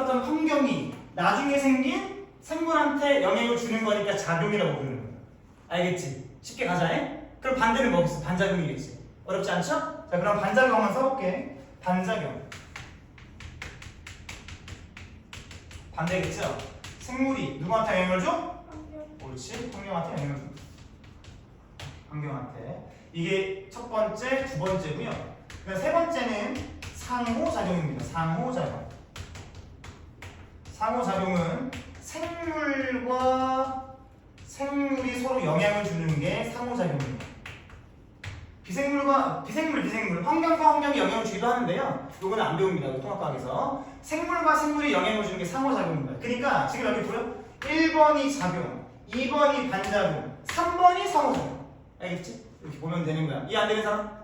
어떤 환경이 나중에 생긴 생물한테 영향을 주는 거니까 작용이라고 부르는 거야. 알겠지? 쉽게 가자. 그럼 반대는 뭐겠어? 반작용이겠지. 어렵지 않죠? 자, 그럼 반작용 한번 써볼게. 반작용. 반대겠죠? 생물이 누구한테 영향을 줘? 옳지. 환경한테 영향을 줘. 환경한테. 이게 첫 번째, 두 번째고요. 그다음 세 번째는 상호작용입니다. 상호작용. 상호작용은 생물과 생물이 서로 영향을 주는 게 상호작용입니다. 비생물, 환경과 환경이 영향을 주기도 하는데요. 이거는 안 배웁니다. 통합과학에서. 생물과 생물이 영향을 주는 게 상호작용입니다. 그러니까 지금 여기 보여? 1번이 작용, 2번이 반작용, 3번이 상호작용. 알겠지? 이렇게 보면 되는 거야. 이해 안 되는 사람?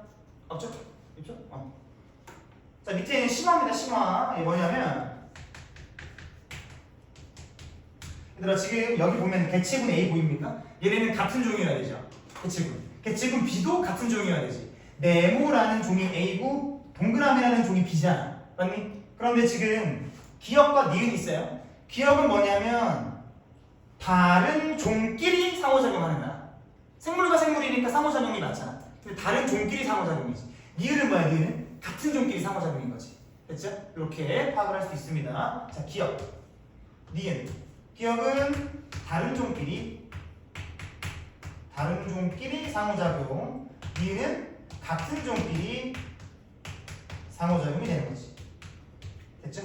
없죠? 있죠? 자, 밑에는 심화입니다. 심화. 이게 뭐냐면 얘들아, 지금 여기 보면 개체군 A 보입니까? 얘네는 같은 종이어야 되죠. 개체군 B도 같은 종이어야 되지. 네모라는 종이 A고 동그라미라는 종이 B잖아. 맞니? 그런데 지금 기역과 니은이 있어요. 기역은 뭐냐면 다른 종끼리 상호작용하는 거야. 생물과 생물이니까 상호작용이 많잖아. 근데 다른 종끼리 상호작용이지. 니은은 뭐야? 니은은 같은 종끼리 상호작용인 거지. 됐죠? 이렇게 파악을 할 수 있습니다. 자, 기역, 니은. 기역은 다른 종끼리 상호작용. 니은은 같은 종끼리 상호작용이 되는 거지. 됐죠?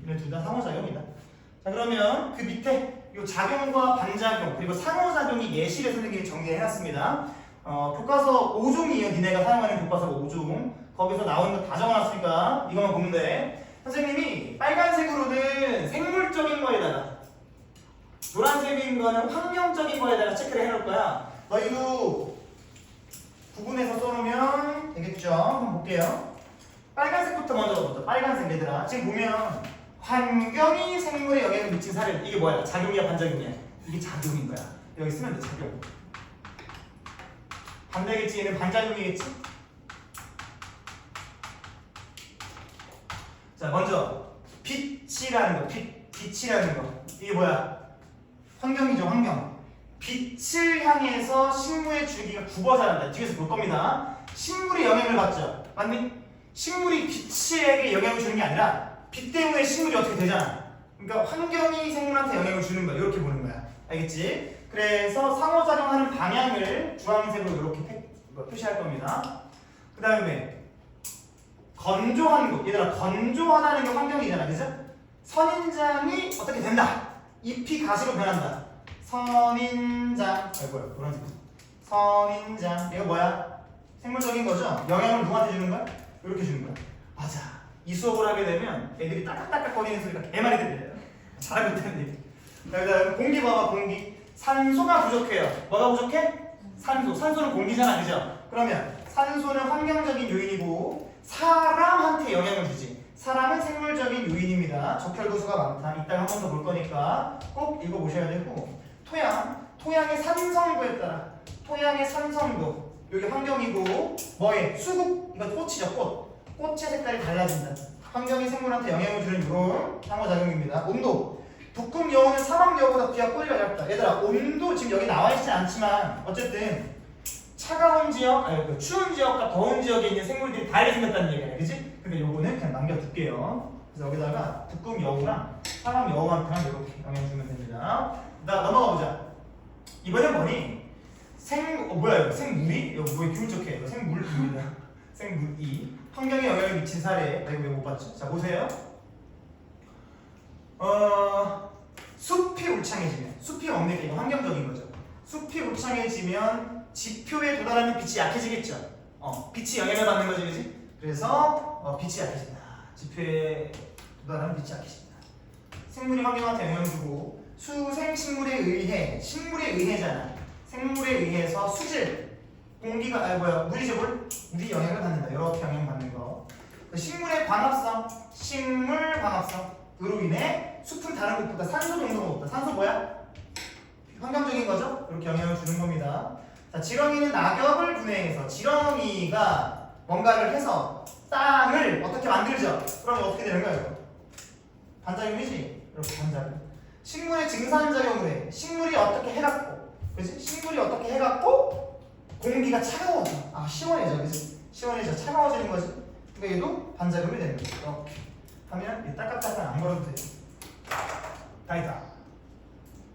이런 둘 다 상호작용이다. 자, 그러면 그 밑에 이 작용과 반작용 그리고 상호작용이 예시를 선생님이 정리해놨습니다. 교과서 5종이에요. 니네가 사용하는 교과서 5종. 거기서 나오는 거 다 적어놨으니까 이것만 보면 돼. 선생님이 빨간색으로는 생물적인 거에다가 노란색인 거는 환경적인 거에다가 체크를 해놓을 거야. 너희도 구분해서 써놓으면 되겠죠? 한번 볼게요. 빨간색부터 먼저 보자. 빨간색 얘들아. 지금 보면 환경이 생물에 영향을 미친 사례. 이게 뭐야? 작용이야, 반작용이야? 이게 작용인 거야. 여기 쓰면 돼, 작용. 반대겠지? 얘는 반작용이겠지? 자, 먼저 빛이라는 거. 빛이라는 거. 이게 뭐야? 환경이죠, 환경. 빛을 향해서 식물의 줄기가 굽어 자란다. 뒤에서 볼 겁니다. 식물이 영향을 받죠. 맞니? 식물이 빛에게 영향을 주는 게 아니라 빛 때문에 식물이 어떻게 되잖아. 그러니까 환경이 생물한테 영향을 주는 거야. 이렇게 보는 거야. 알겠지? 그래서 상호작용하는 방향을 주황색으로 이렇게 표시할 겁니다. 그 다음에 건조한 곳. 얘들아, 건조하다는 게 환경이잖아. 그죠? 선인장이 어떻게 된다. 잎이 가시로 변한다. 선인장. 뭐야? 노란색. 선인장. 이거 뭐야? 생물적인 거죠? 영향을 누구한테 주는 거야? 이렇게 주는 거야. 맞아. 이 수업을 하게 되면 애들이 따깍따깍 거리는 소리가 개많이 들려요. 잘하고 있다는 얘기. 그다음 공기 봐봐, 공기. 산소가 부족해요. 뭐가 부족해? 산소. 산소는 공기잖아, 그죠? 그러면 산소는 환경적인 요인이고 사람한테 영향을 주지. 사람은 생물적인 요인입니다. 적혈도수가 많다. 이따가 한 번 더 볼 거니까 꼭 읽어보셔야 되고 토양의 산성도에 따라 토양의 산성도 여기 환경이고 뭐에? 수국. 이건 꽃이죠, 꽃. 꽃의 색깔이 달라진다. 환경이 생물한테 영향을 주는 이런 상호작용입니다. 온도. 북극 여우는 사막 여우보다 귀와 꼬리가 얇다. 얘들아, 온도 지금 여기 나와 있지 않지만 어쨌든 차가운 지역, 추운 지역과 더운 지역에 있는 생물들이 다르게 생겼다는 얘기야, 그치? 근데 요거는 그냥 남겨둘게요. 그래서 여기다가 북극 여우랑 사막 여우한테만 이렇게 영향을 주면 됩니다. 넘어가 보자. 이번엔 뭐니? 뭐야 이거? 생물이? 이거 뭐에 기분 좋게 이거 생물입니다. 생물이 환경에 영향을 미친 사례. 나 이거 왜 못 봤죠? 자, 보세요. 숲이 울창해지면, 숲이 없는 게 이거 환경적인 거죠. 숲이 울창해지면 지표에 도달하는 빛이 약해지겠죠. 빛이 영향을 받는 거지, 그지? 그래서 빛이 약해진다. 지표에 도달하는 빛이 약해진다. 생물이 환경한테 영향을 주고 수생식물에 의해, 식물에 의해잖아. 생물에 의해서 수질, 공기가 물이죠, 물이 영향을 받는다. 이렇게 영향받는 거. 식물의 광합성, 식물 광합성으로 인해 숲은 다른 곳보다 산소 농도가 높다. 산소 뭐야? 환경적인 거죠? 이렇게 영향을 주는 겁니다. 자, 지렁이는 낙엽을 분해해서 지렁이가 뭔가를 해서 땅을 어떻게 만들죠? 그러면 어떻게 되는 거예요? 반작용이지. 이렇게 반작용. 식물의 증산작용을 해. 식물이 어떻게 해갖고, 그지? 식물이 어떻게 해갖고 공기가 차가워져. 아 시원해져, 그지? 시원해져, 차가워지는 거지. 그러니까 얘도 반작용이 되는 거지. 이렇게 하면 따깍따깍 안 걸어도 돼. 다 있다.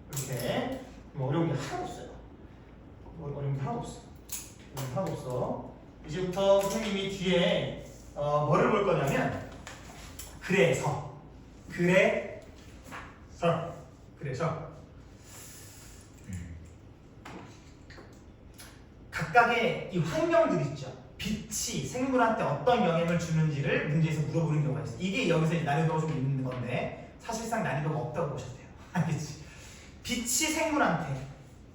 이렇게 뭐 어려운 게 하나도 없어요. 어려운 게 하나도 없어. 어려운 게 하나도 없어. 이제부터 선생님이 뒤에 뭐를 볼 거냐면 그래서 각각의 이 환경들 있죠. 빛이 생물한테 어떤 영향을 주는지를 문제에서 물어보는 경우가 있어요. 이게 여기서 난이도가 좀 있는 건데 사실상 난이도가 없다고 보셔도 돼요. 알겠지? 빛이 생물한테,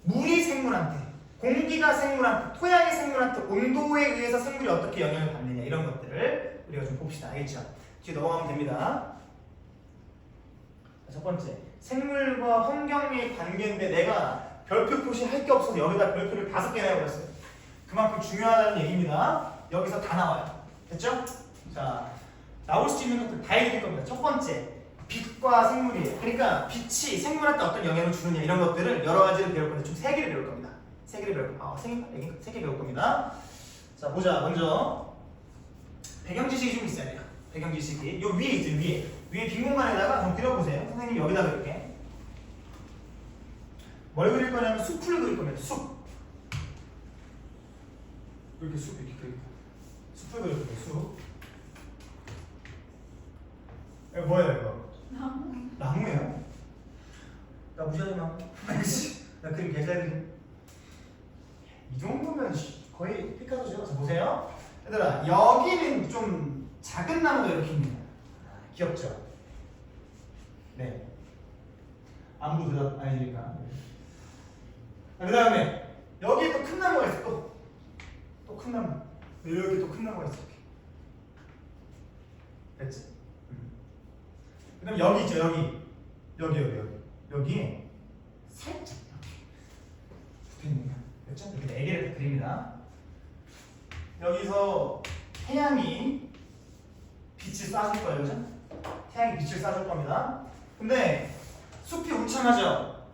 물이 생물한테, 공기가 생물한테, 토양이 생물한테 온도에 의해서 생물이 어떻게 영향을 받느냐 이런 것들을 우리가 좀 봅시다. 알겠죠? 뒤에 넘어가면 됩니다. 첫 번째, 생물과 환경의 관계인데 내가 별표 표시할 게 없어서 여기다 별표를 5개나 해버렸어요. 그만큼 중요하다는 얘기입니다. 여기서 다 나와요. 됐죠? 자, 나올 수 있는 것들 다 얘기할 겁니다. 첫 번째, 빛과 생물이에요. 그러니까 빛이 생물한테 어떤 영향을 주느냐 이런 것들을 여러 가지를 배울 건데 총 3개를 배울 겁니다. 3개를 배울 겁니다. 3개 배울 겁니다. 자, 보자. 먼저 배경 지식이 좀 있어야 돼요. 배경 지식이 요 위에 있죠. 위에 빈 공간에다가 좀 그려보세요. 선생님이 여기다 그릴게. 뭘 그릴 거냐면 숲을 그릴 겁니다. 숲. 이렇게 숲 이렇게 그릴 거예요. 숲을 그릴 거예요. 숲. 이거 뭐예요 이거? 나무예요? 나 무시하지 마. 나 그림 개잘 그림. 이 정도면 거의 피카소죠. 자, 보세요. 얘들아, 여기는 좀 작은 나무가 이렇게 있네요. 귀엽죠? 네. 아무도 대답 안 해주니까. 그 다음에 여기에 또 큰 나무가 있어. 또 큰 나무. 이렇게 또 큰 나무가 있어. 이렇게. 됐지? 그 다음에 여기 있죠. 여기에 살짝 이렇게 붙어있는 거. 됐죠? 이렇게 4개를 그립니다. 여기서 태양이 빛을 쏴줄 거예요. 그죠? 태양이 빛을 쏴줄 겁니다. 근데 숲이 울창하죠?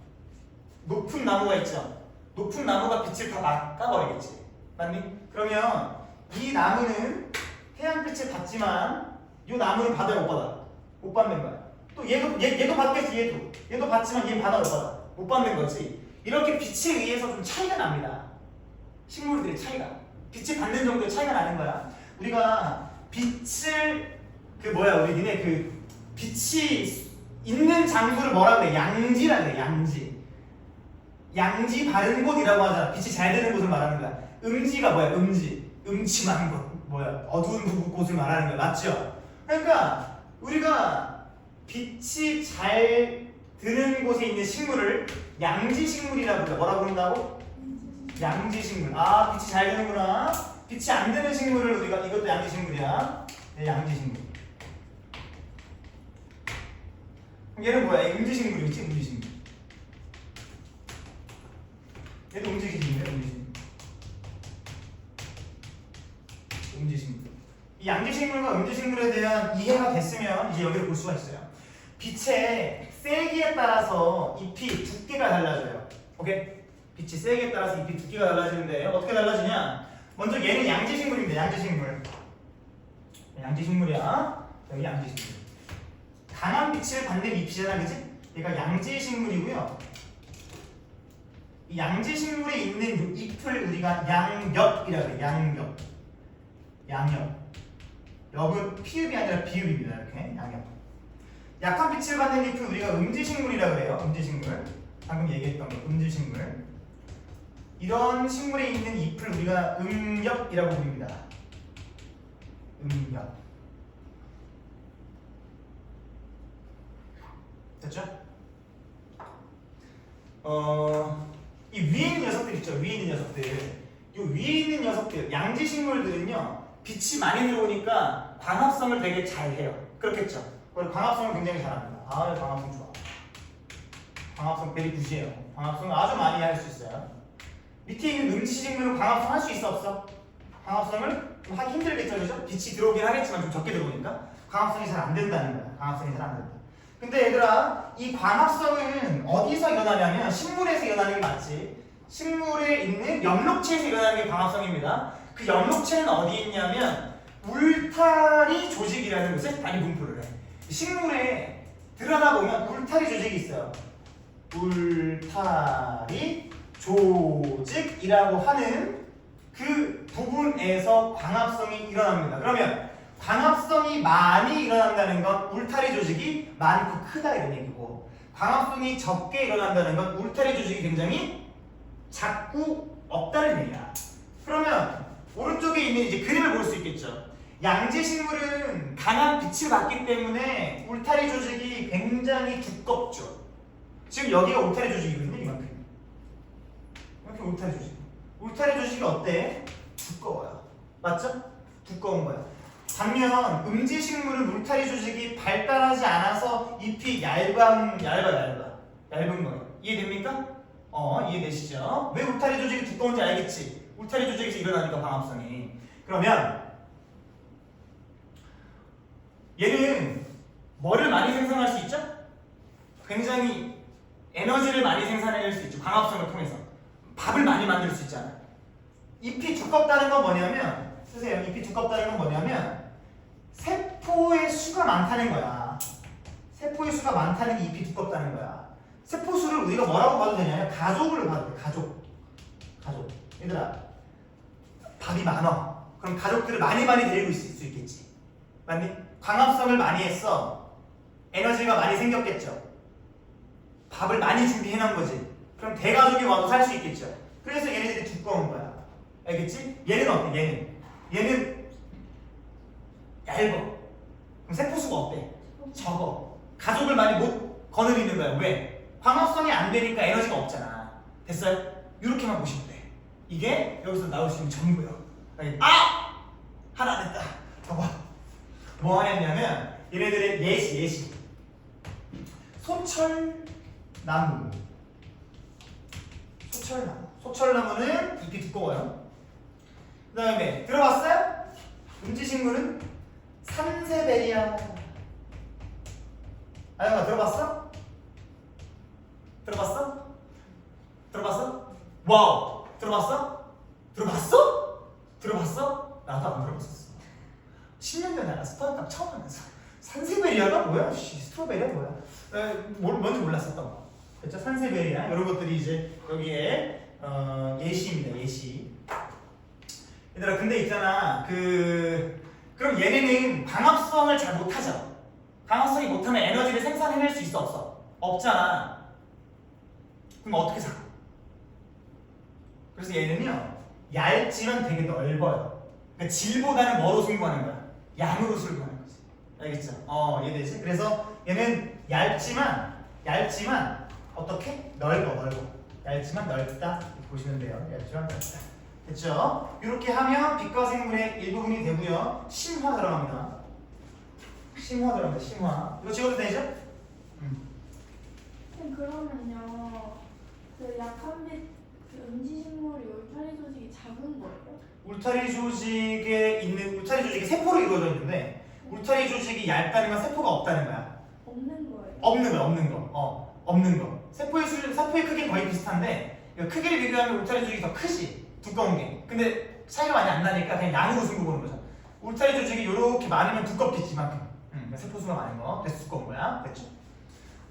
높은 나무가 있죠? 높은 나무가 빛을 다 막아버리겠지. 맞니? 그러면 이 나무는 태양빛을 받지만 이 나무는 받아요, 못 받아? 못 받는 거야. 또 얘도 받겠지. 얘도 받지만 얘는 받아, 못 받아? 못 받는 거지. 이렇게 빛에 의해서 좀 차이가 납니다. 식물들의 차이가. 빛을 받는 정도의 차이가 나는 거야. 우리가 빛을 우리 니네 빛이 있는 장소를 뭐라 그래? 양지라 그래. 양지 바른 곳이라고 하잖아. 빛이 잘 되는 곳을 말하는 거야. 음지가 뭐야? 음침한 곳. 뭐야? 어두운 곳을 말하는 거야. 맞죠? 그러니까 우리가 빛이 잘 드는 곳에 있는 식물을 양지식물이라고 그래. 뭐라고 부른다고? 양지식물. 아, 빛이 잘 드는구나. 빛이 안 드는 식물을 우리가 이것도 양지식물이야. 네, 양지식물. 얘는 뭐야? 음지식물이겠지? 음지식물. 얘도 음지식물이야. 음지식물. 이 양지식물과 음지식물에 대한 이해가 됐으면 이제 여기를 볼 수가 있어요. 빛의 세기에 따라서 잎이 두께가 달라져요. 오케이? 빛이 세기에 따라서 잎이 두께가 달라지는데 어떻게 달라지냐? 먼저 얘는 양지식물입니다. 양지식물이야. 여기 양지식물. 강한 빛을 받는 잎이잖아, 그치? 얘가 양지식물이고요. 이 양지식물에 있는 잎을 우리가 양엽이라고 해요. 양엽. 엽은 피읍이 아니라 비읍입니다. 이렇게 양엽. 약한 빛을 받는 잎을 우리가 음지식물이라고 해요. 음지식물. 방금 얘기했던 거, 음지식물. 이런 식물에 있는 잎을 우리가 음엽이라고 부릅니다. 음엽. 됐죠? 이 위에 있는 녀석들 있죠? 위에 있는 녀석들. 이 위에 있는 녀석들, 양지식물들은요, 빛이 많이 들어오니까 광합성을 되게 잘해요. 그렇겠죠? 광합성을 굉장히 잘합니다. 아, 광합성 좋아. 광합성 되게 굿이에요. 광합성을 아주 많이 할 수 있어요. 밑에 있는 음지식물은 광합성 할 수 있어, 없어? 광합성을 좀 하기 힘들겠죠, 그죠? 빛이 들어오긴 하겠지만 좀 적게 들어오니까 광합성이 잘 안 된다는 거야. 광합성이 잘 안 된다. 근데 얘들아, 이 광합성은 어디서 일어나냐면 식물에서 일어나는 게 맞지. 식물에 있는 엽록체에서 일어나는 게 광합성입니다. 그 엽록체는 어디 있냐면 울타리 조직이라는 곳에 많이 분포를 해. 식물에 들어가 보면 울타리 조직이 있어요. 울타리 조직이라고 하는 그 부분에서 광합성이 일어납니다. 그러면 광합성이 많이 일어난다는 건 울타리 조직이 많고 크다 이런 얘기고, 광합성이 적게 일어난다는 건 울타리 조직이 굉장히 작고 없다는 얘기야. 그러면 오른쪽에 있는 이제 그림을 볼 수 있겠죠. 양지식물은 강한 빛을 받기 때문에 울타리 조직이 굉장히 두껍죠. 지금 여기가 울타리 조직이거든요. 이만큼. 이렇게 울타리 조직. 울타리 조직이 어때? 두꺼워요. 맞죠? 두꺼운 거야. 반면 음지식물은 울타리 조직이 발달하지 않아서 잎이 얇은 거예요. 이해됩니까? 이해되시죠? 왜 울타리 조직이 두꺼운지 알겠지? 울타리 조직에서 일어나니까 광합성이. 그러면 얘는 뭐를 많이 생산할 수 있죠? 굉장히 에너지를 많이 생산해낼 수 있죠. 광합성을 통해서. 밥을 많이 만들 수 있잖아. 잎이 두껍다는 건 뭐냐면, 쓰세요. 잎이 두껍다는 건 뭐냐면 세포의 수가 많다는 거야. 세포의 수가 많다는 게 잎이 두껍다는 거야. 세포 수를 우리가 뭐라고 봐도 되냐면 가족으로 봐도 돼. 가족. 얘들아, 밥이 많아. 그럼 가족들을 많이 데리고 있을 수 있겠지. 맞니? 광합성을 많이 했어. 에너지가 많이 생겼겠죠. 밥을 많이 준비해 놓은 거지. 그럼 대가족이 와도 살 수 있겠죠. 그래서 얘네들이 두꺼운 거야. 알겠지? 얘는 어때? 얘는 얇아. 그럼 세포수가 어때? 적어. 가족을 많이 못 거느리는 거야. 왜? 광합성이 안 되니까 에너지가 없잖아. 됐어요? 이렇게만 보시면 돼. 이게 여기서 나올 수 있는 전부요. 하나 됐다. 봐봐. 뭐 하냐면 얘네들의 예시. 소철나무. 소철나무는 잎이 두꺼워요. 그 다음에 들어봤어요? 음지식물은 산세베리아. 아영아 들어봤어? 와우! 들어봤어? 나도 안 들어봤었어. 10년 전에 알았어. 스타트업 처음 하면서 산세베리아가 뭐야? 스트로베리아 뭐야? 뭔지 몰랐었던 거. 그렇죠? 산세베리아 이런 것들이 이제 여기에 예시입니다. 예시. 얘들아, 근데 있잖아. 그럼 얘네는 광합성을 잘 못하죠. 광합성이 못하면 에너지를 생산해낼 수 있어 없어? 없잖아. 그럼 어떻게 살아? 그래서 얘는요 얇지만 되게 넓어요. 그러니까 질보다는 뭐로 승부하는 거야? 양으로 승부하는 거지. 알겠죠? 이해되지? 그래서 얘는 얇지만 어떻게? 넓어. 얇지만 넓다 이렇게 보시면 돼요. 얇지만 넓다. 됐죠? 이렇게 하면 빛과 생물의 일부분이 되고요. 심화 들어갑니다. 심화. 이거 찍어도 되죠? 그러면요, 그 약한 빛, 그 음지식물이 울타리 조직이 작은 거예요? 울타리 조직의 세포로 이루어져 있는데 울타리 조직이 얇다는 건 세포가 없다는 거야. 없는 거예요? 없는 거. 세포의 크기는 거의 비슷한데 크기를 비교하면 울타리 조직이 더 크지. 두꺼운 게. 근데 차이가 많이 안 나니까 그냥 양으로 승부 보는 거죠. 울타리 조직이 이렇게 많으면 두껍겠지 만큼. 세포 수가 많은 거. 그래서 두꺼운 거야. 됐죠?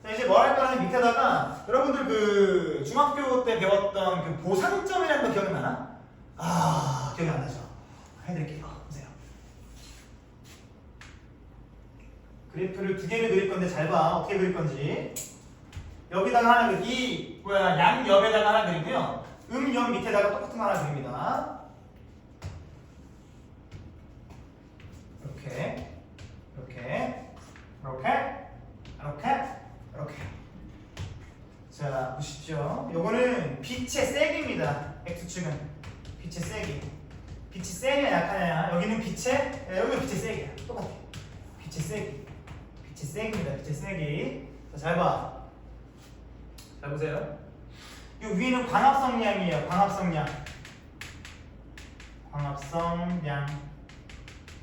자, 이제 뭘 할 거냐면 밑에다가 여러분들 그 중학교 때 배웠던 그 보상점이라는 거 기억나나? 기억이 안 나죠? 해드릴게요. 보세요. 그래프를 두 개를 그릴 건데 잘 봐. 어떻게 그릴 건지. 여기다가 하나 양옆에다가 하나 그리고요. 음옆 밑에다가 똑같은 거 하나 그립니다. 이렇게. 자, 보십시오. 요거는 빛의 세기입니다. X축은 빛의 세기. 빛이 세냐 약하냐. 여기는 여기는 빛의 세기야. 똑같아. 빛의 세기입니다. 빛의 세기. 자, 잘 봐. 잘 보세요. 이 위는 광합성량이에요. 광합성량.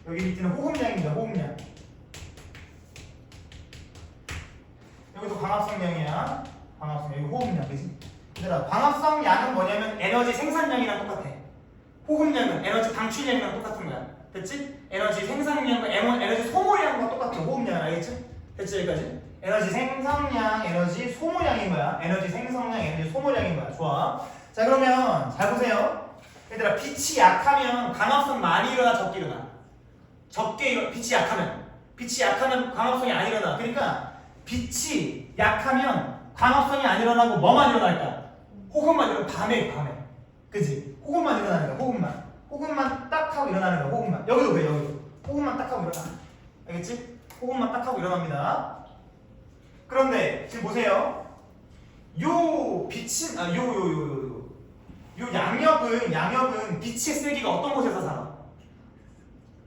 여기 밑에는 호흡량입니다. 호흡량. 여기도 광합성량이야. 광합성 여기 호흡량 그지? 얘들아 광합성량은 뭐냐면 에너지 생산량이랑 똑같아. 호흡량은 에너지 방출량이랑 똑같은 거야. 됐지? 에너지 생산량과 에너지 소모량과 똑같아. 호흡량은 알겠지? 됐지 여기까지? 에너지 생성량, 에너지 소모량인 거야. 에너지 생성량, 에너지 소모량인 거야. 좋아. 자 그러면 잘 보세요. 얘들아 빛이 약하면 광합성 많이 일어나 적게 일어나? 적게 일어나. 빛이 약하면 광합성이 안 일어나. 그러니까 빛이 약하면 광합성이 안 일어나고 뭐만 일어날까? 호흡만 일어나. 밤에 그지? 호흡만 일어나는 거야. 호흡만 딱 하고 일어나는 거야. 호흡만. 여기도 그래. 여기도 호흡만 딱 하고 일어나. 알겠지? 호흡만 딱 하고 일어납니다. 그런데 지금 보세요. 요 빛은 요 양엽은 빛의 세기가 어떤 곳에서 살아?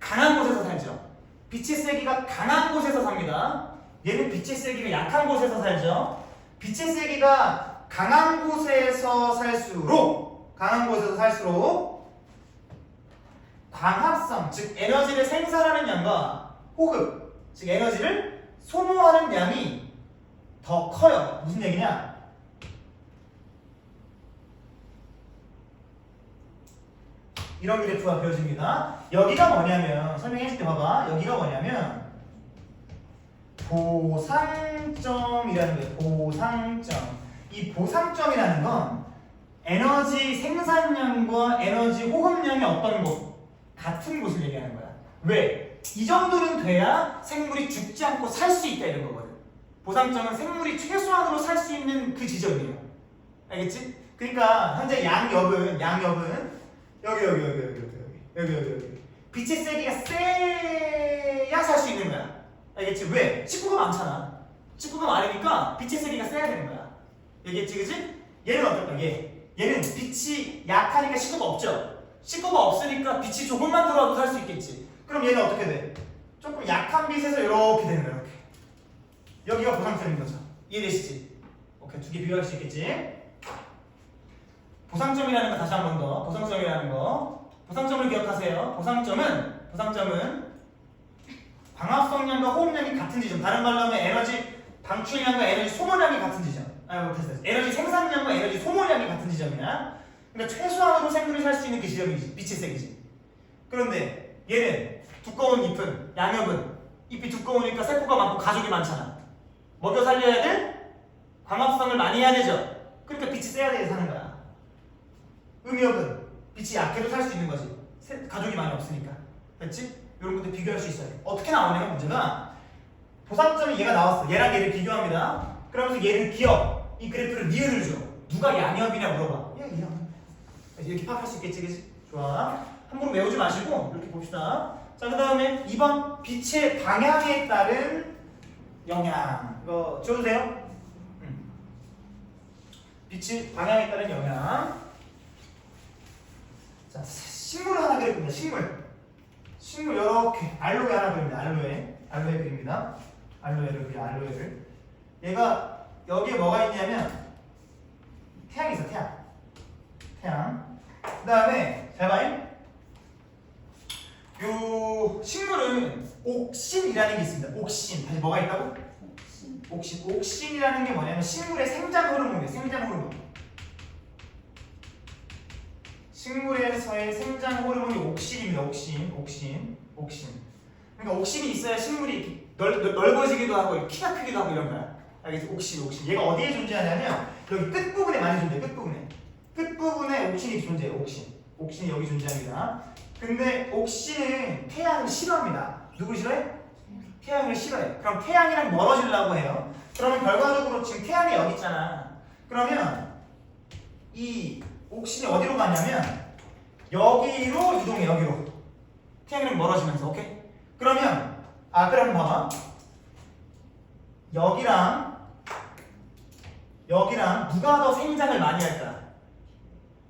강한 곳에서 살죠. 빛의 세기가 강한 곳에서 삽니다. 얘는 빛의 세기가 약한 곳에서 살죠. 빛의 세기가 강한 곳에서 살수록 광합성, 즉 에너지를 생산하는 양과 호흡, 즉 에너지를 소모하는 양이 더 커요. 무슨 얘기냐? 이런 그래프가 그려집니다. 여기가 뭐냐면 설명해줄 때 봐봐. 여기가 뭐냐면 보상점이라는 거예요. 보상점. 이 보상점이라는 건 에너지 생산량과 에너지 호흡량이 어떤 곳? 같은 곳을 얘기하는 거야. 왜? 이 정도는 돼야 생물이 죽지 않고 살 수 있다 이런 거거든. 보상점은 생물이 최소한으로 살 수 있는 그 지점이에요. 알겠지? 그러니까 현재 양엽은 여기 빛의 세기가 세야 살 수 있는 거야. 알겠지? 왜? 식구가 많잖아. 식구가 많으니까 빛의 세기가 세야 되는 거야. 알겠지? 그치? 얘는 어떨까? 얘는 빛이 약하니까 식구가 없죠? 식구가 없으니까 빛이 조금만 들어와도 살 수 있겠지. 그럼 얘는 어떻게 돼? 조금 약한 빛에서 이렇게 되는 거야. 이렇게. 여기가 보상점인 거죠. 이해되시지? 오케이. 두 개 비교할 수 있겠지? 보상점이라는 거 다시 한 번 더. 보상점이라는 거. 보상점을 기억하세요. 보상점은 광합성량과 호흡량이 같은 지점. 다른 말로 하면 에너지 방출량과 에너지 소모량이 같은 지점. 에너지 생산량과 에너지 소모량이 같은 지점이야. 그러니까 최소한으로 생물이 살 수 있는 그 지점이지. 빛의 세기지. 그런데 얘는 두꺼운 잎은 양엽은 잎이 두꺼우니까 세포가 많고 가족이 많잖아. 먹여 살려야 돼? 광합성을 많이 해야 되죠. 그러니까 빛이 세야 돼 사는 거야. 음엽은 빛이 약해도 살 수 있는 거지. 가족이 많이 없으니까. 됐지? 이런 것들 비교할 수 있어요. 어떻게 나오냐면 문제가 보상점이 얘가 나왔어. 얘랑 얘를 비교합니다. 그러면서 얘를 이 그래프를 니은을 줘. 누가 양엽이냐 물어봐. 이렇게 파악할 수 있겠지, 그치? 좋아. 함부로 외우지 마시고 이렇게 봅시다. 자, 그 다음에 2번 빛의 방향에 따른 영향. 이거 지워주세요. 빛의 방향에 따른 영향. 자, 식물을 하나 그립니다. 식물 이렇게 알로에 하나 그립니다. 알로에 그립니다. 알로에를 그려. 알로에를. 얘가 여기에 뭐가 있냐면 태양이 있어. 태양. 그 다음에 잘 봐요. 요 식물은 옥신이라는 게 있습니다. 옥신. 다시 뭐가 있다고? 옥신이라는 게 뭐냐면 식물의 생장 호르몬이에요. 생장 호르몬. 식물에서의 생장 호르몬이 옥신입니다. 옥신. 그러니까 옥신이 있어야 식물이 넓어지기도 하고 키가 크기도 하고 이런 거야. 알겠지? 옥신. 얘가 어디에 존재하냐면 여기 끝부분에 많이 존재해. 끝부분에 옥신이 존재해요. 옥신이 여기 존재합니다. 근데 옥신은 태양을 싫어합니다. 누구 싫어해? 태양을 싫어해. 그럼 태양이랑 멀어지려고 해요. 그러면 결과적으로 지금 태양이 여기 있잖아. 그러면 이 옥신이 어디로 가냐면 여기로 이동해. 여기로. 태양이랑 멀어지면서. 오케이? 그러면 그럼 봐봐. 여기랑 누가 더 생장을 많이 할까?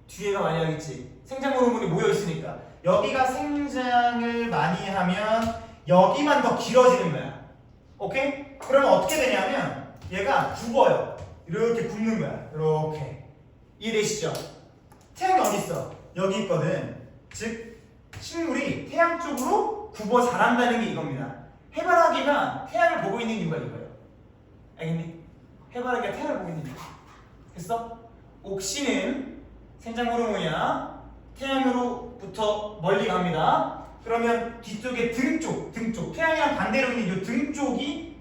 뒤에가 많이 하겠지. 생장 호르몬이 모여 있으니까. 여기가 생장을 많이 하면 여기만 더 길어지는 거야. 오케이? 그러면 어떻게 되냐면 얘가 굽어요. 이렇게 굽는 거야. 이렇게. 이해되시죠? 태양이 어디 있어? 여기 있거든. 즉 식물이 태양 쪽으로 굽어 자란다는 게 이겁니다. 해바라기가 태양을 보고 있는 이유가 이거예요. 알겠니? 해바라기가 태양을 보게 됩니다. 됐어? 옥시는 생장 호르몬이야. 태양으로부터 멀리 갑니다. 그러면 뒤쪽에 등 쪽, 태양이랑 반대로 있는 이 등 쪽이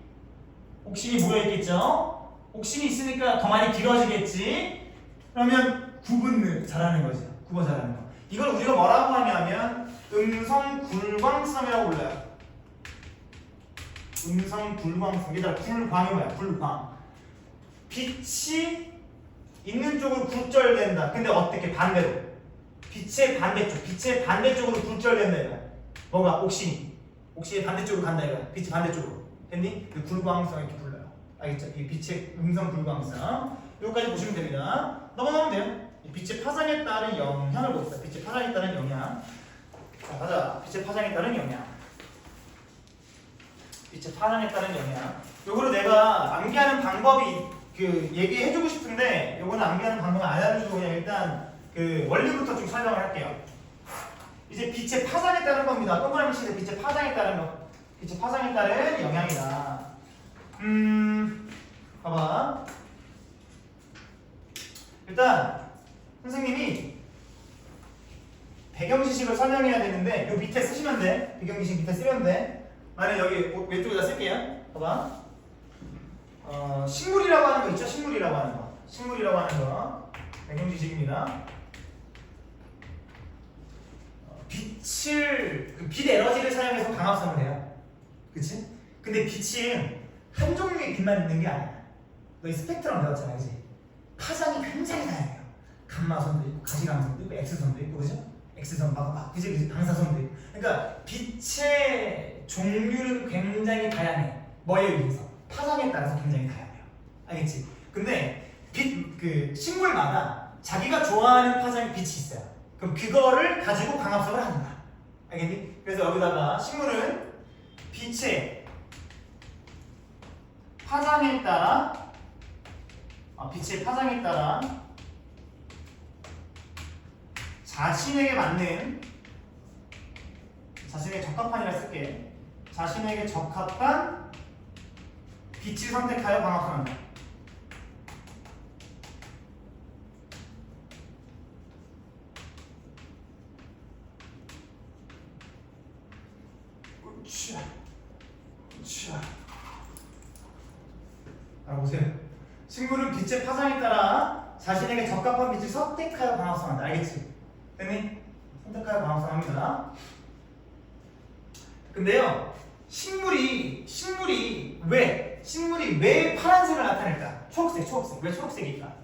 옥신이 모여있겠죠? 옥신이 있으니까 더 많이 길어지겠지? 그러면 구분을 잘하는 거죠. 구분 잘하는 거. 이걸 우리가 뭐라고 하냐면 음성굴광성이라고 불러요. 음성굴광성. 얘들아, 불광이 뭐야? 불광. 빛이 있는 쪽으로 굴절된다. 근데 어떻게? 반대로. 빛의 반대쪽으로 굴절된다 이거야. 뭐가? 옥신이 반대쪽으로 간다 이거야. 빛이 반대쪽으로. 됐니? 그 굴광성 이렇게 불러요. 알겠죠? 이 빛의 음성 굴광성. 여기까지 보시면 됩니다. 넘어가면 돼요. 이 빛의 파장에 따른 영향을 봅시다. 빛의 파장에 따른 영향. 자, 가자. 빛의 파장에 따른 영향. 빛의 파장에 따른 영향. 요거를 내가 암기하는 방법이 얘기해주고 싶은데 요거는 암기하는 방법은 안 알려주고 그냥 일단 원리부터 좀 설명을 할게요. 이제 빛의 파장에 따른 겁니다. 동그라미 치는 빛의 파장에 따른 거. 빛의 파장에 따른 영향이다. 봐봐. 일단 선생님이 배경 지식을 설명해야 되는데 요 밑에 쓰시면 돼. 배경 지식 밑에 쓰면 돼. 만약 여기 왼쪽에다 쓸게요. 봐봐. 식물이라고 하는 거 있죠? 식물이라고 하는 거. 배경 지식입니다. 빛 에너지를 사용해서 광합성을 해요. 그치? 근데 빛은 한 종류의 빛만 있는 게 아니야. 너희 스펙트럼 배웠잖아, 그치? 파장이 굉장히 다양해요. 감마선도 있고, 가시광선도 있고, X선도 있고, 그죠? X선, 그치? 방사선도 있고. 그러니까 빛의 종류는 굉장히 다양해. 뭐에 의해서? 파장에 따라서 굉장히 다양해요. 알겠지? 근데 식물마다 자기가 좋아하는 파장의 빛이 있어요. 그럼 그거를 가지고 광합성을 하는 거야. 알겠니? 그래서 여기다가 식물은 빛의 파장에 따라 자신에게 맞는 자신에게 적합한이라 쓸게. 자신에게 적합한 빛을 선택하여 광합성한다. 보세요. 식물은 빛의 파장에 따라 자신에게 적합한 빛을 선택하여 광합성한다. 알겠지? 됐니? 선택하여 광합성합니다. 근데요, 식물이 왜 파란색을 나타낼까? 초록색. 왜 초록색일까?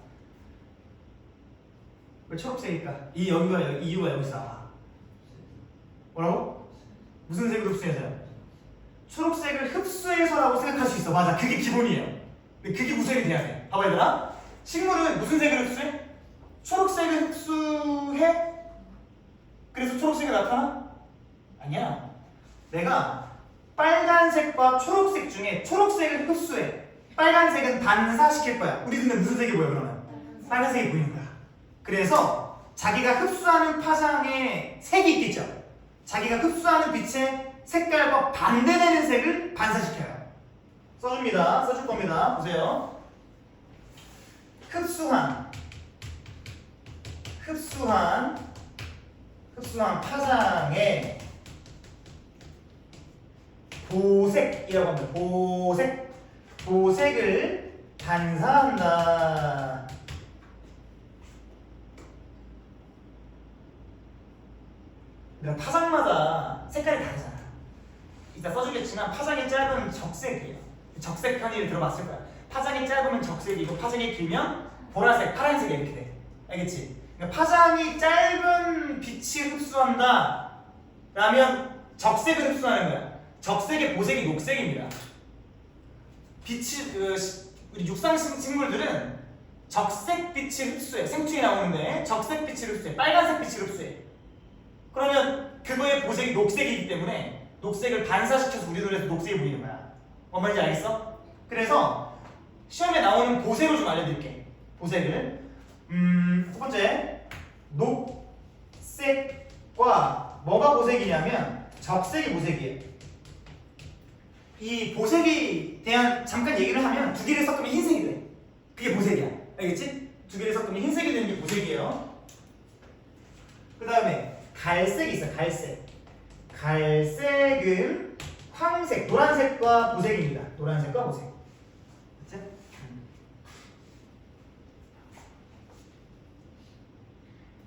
이 이유가 여기서 나와. 뭐라고? 무슨 색을 흡수해서요? 초록색을 흡수해서라고 생각할 수 있어. 맞아. 그게 기본이에요. 근데 그게 무색이 돼야 돼. 봐봐 얘들아. 식물은 무슨 색을 흡수해? 초록색을 흡수해? 그래서 초록색이 나타나? 아니야. 내가 빨간색과 초록색 중에 초록색을 흡수해. 빨간색은 반사시킬 거야. 우리 눈에 무슨 색이 보여 그러면? 빨간색이 보이는 거야. 그래서 자기가 흡수하는 파장에 색이 있겠죠. 자기가 흡수하는 빛의 색깔과 반대되는 색을 반사시켜요. 써줍니다. 써줄 겁니다. 보세요. 흡수한 파장에 보색이라고 합니다. 보색을 반사한다. 파장마다 색깔이 다르잖아. 이따 써주겠지만 파장이 짧으면 적색이에요. 적색 편의를 들어봤을 거야. 파장이 짧으면 적색이고 파장이 길면 보라색, 파란색 이렇게 돼. 알겠지? 그러니까 파장이 짧은 빛을 흡수한다 라면 적색을 흡수하는 거야. 적색의 보색이 녹색입니다. 우리 육상 식물들은 적색 빛을 흡수해. 생충이 나오는데 적색 빛을 흡수해. 빨간색 빛을 흡수해. 그러면 그거의 보색이 녹색이기 때문에 녹색을 반사시켜서 우리 눈에서 녹색이 보이는 거야. 뭔 말인지 알겠어? 그래서 시험에 나오는 보색을 좀 알려드릴게. 보색을 첫 번째 녹색과 뭐가 보색이냐면 적색이 보색이에요. 이 보색에 대한 잠깐 얘기를 하면 두 개를 섞으면 흰색이 돼. 그게 보색이야. 알겠지? 두 개를 섞으면 흰색이 되는 게 보색이에요. 그 다음에 갈색이 있어. 갈색. 갈색은 황색, 노란색과 보색입니다. 노란색과 보색. 그치?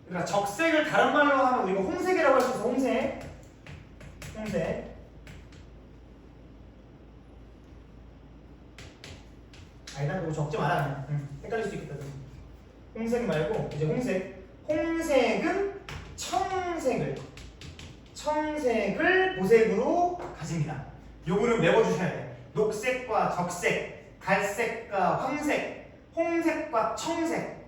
그러니까 적색을 다른 말로 하면 우리가 홍색이라고 할 수 있어. 홍색. 홍색. 아니다, 그거 적지 마라. 헷갈릴 수 있겠다. 홍색 말고 이제 홍색. 홍색은 청색을 보색으로 가집니다. 요거는 외워주셔야 돼. 녹색과 적색, 갈색과 황색, 홍색과 청색.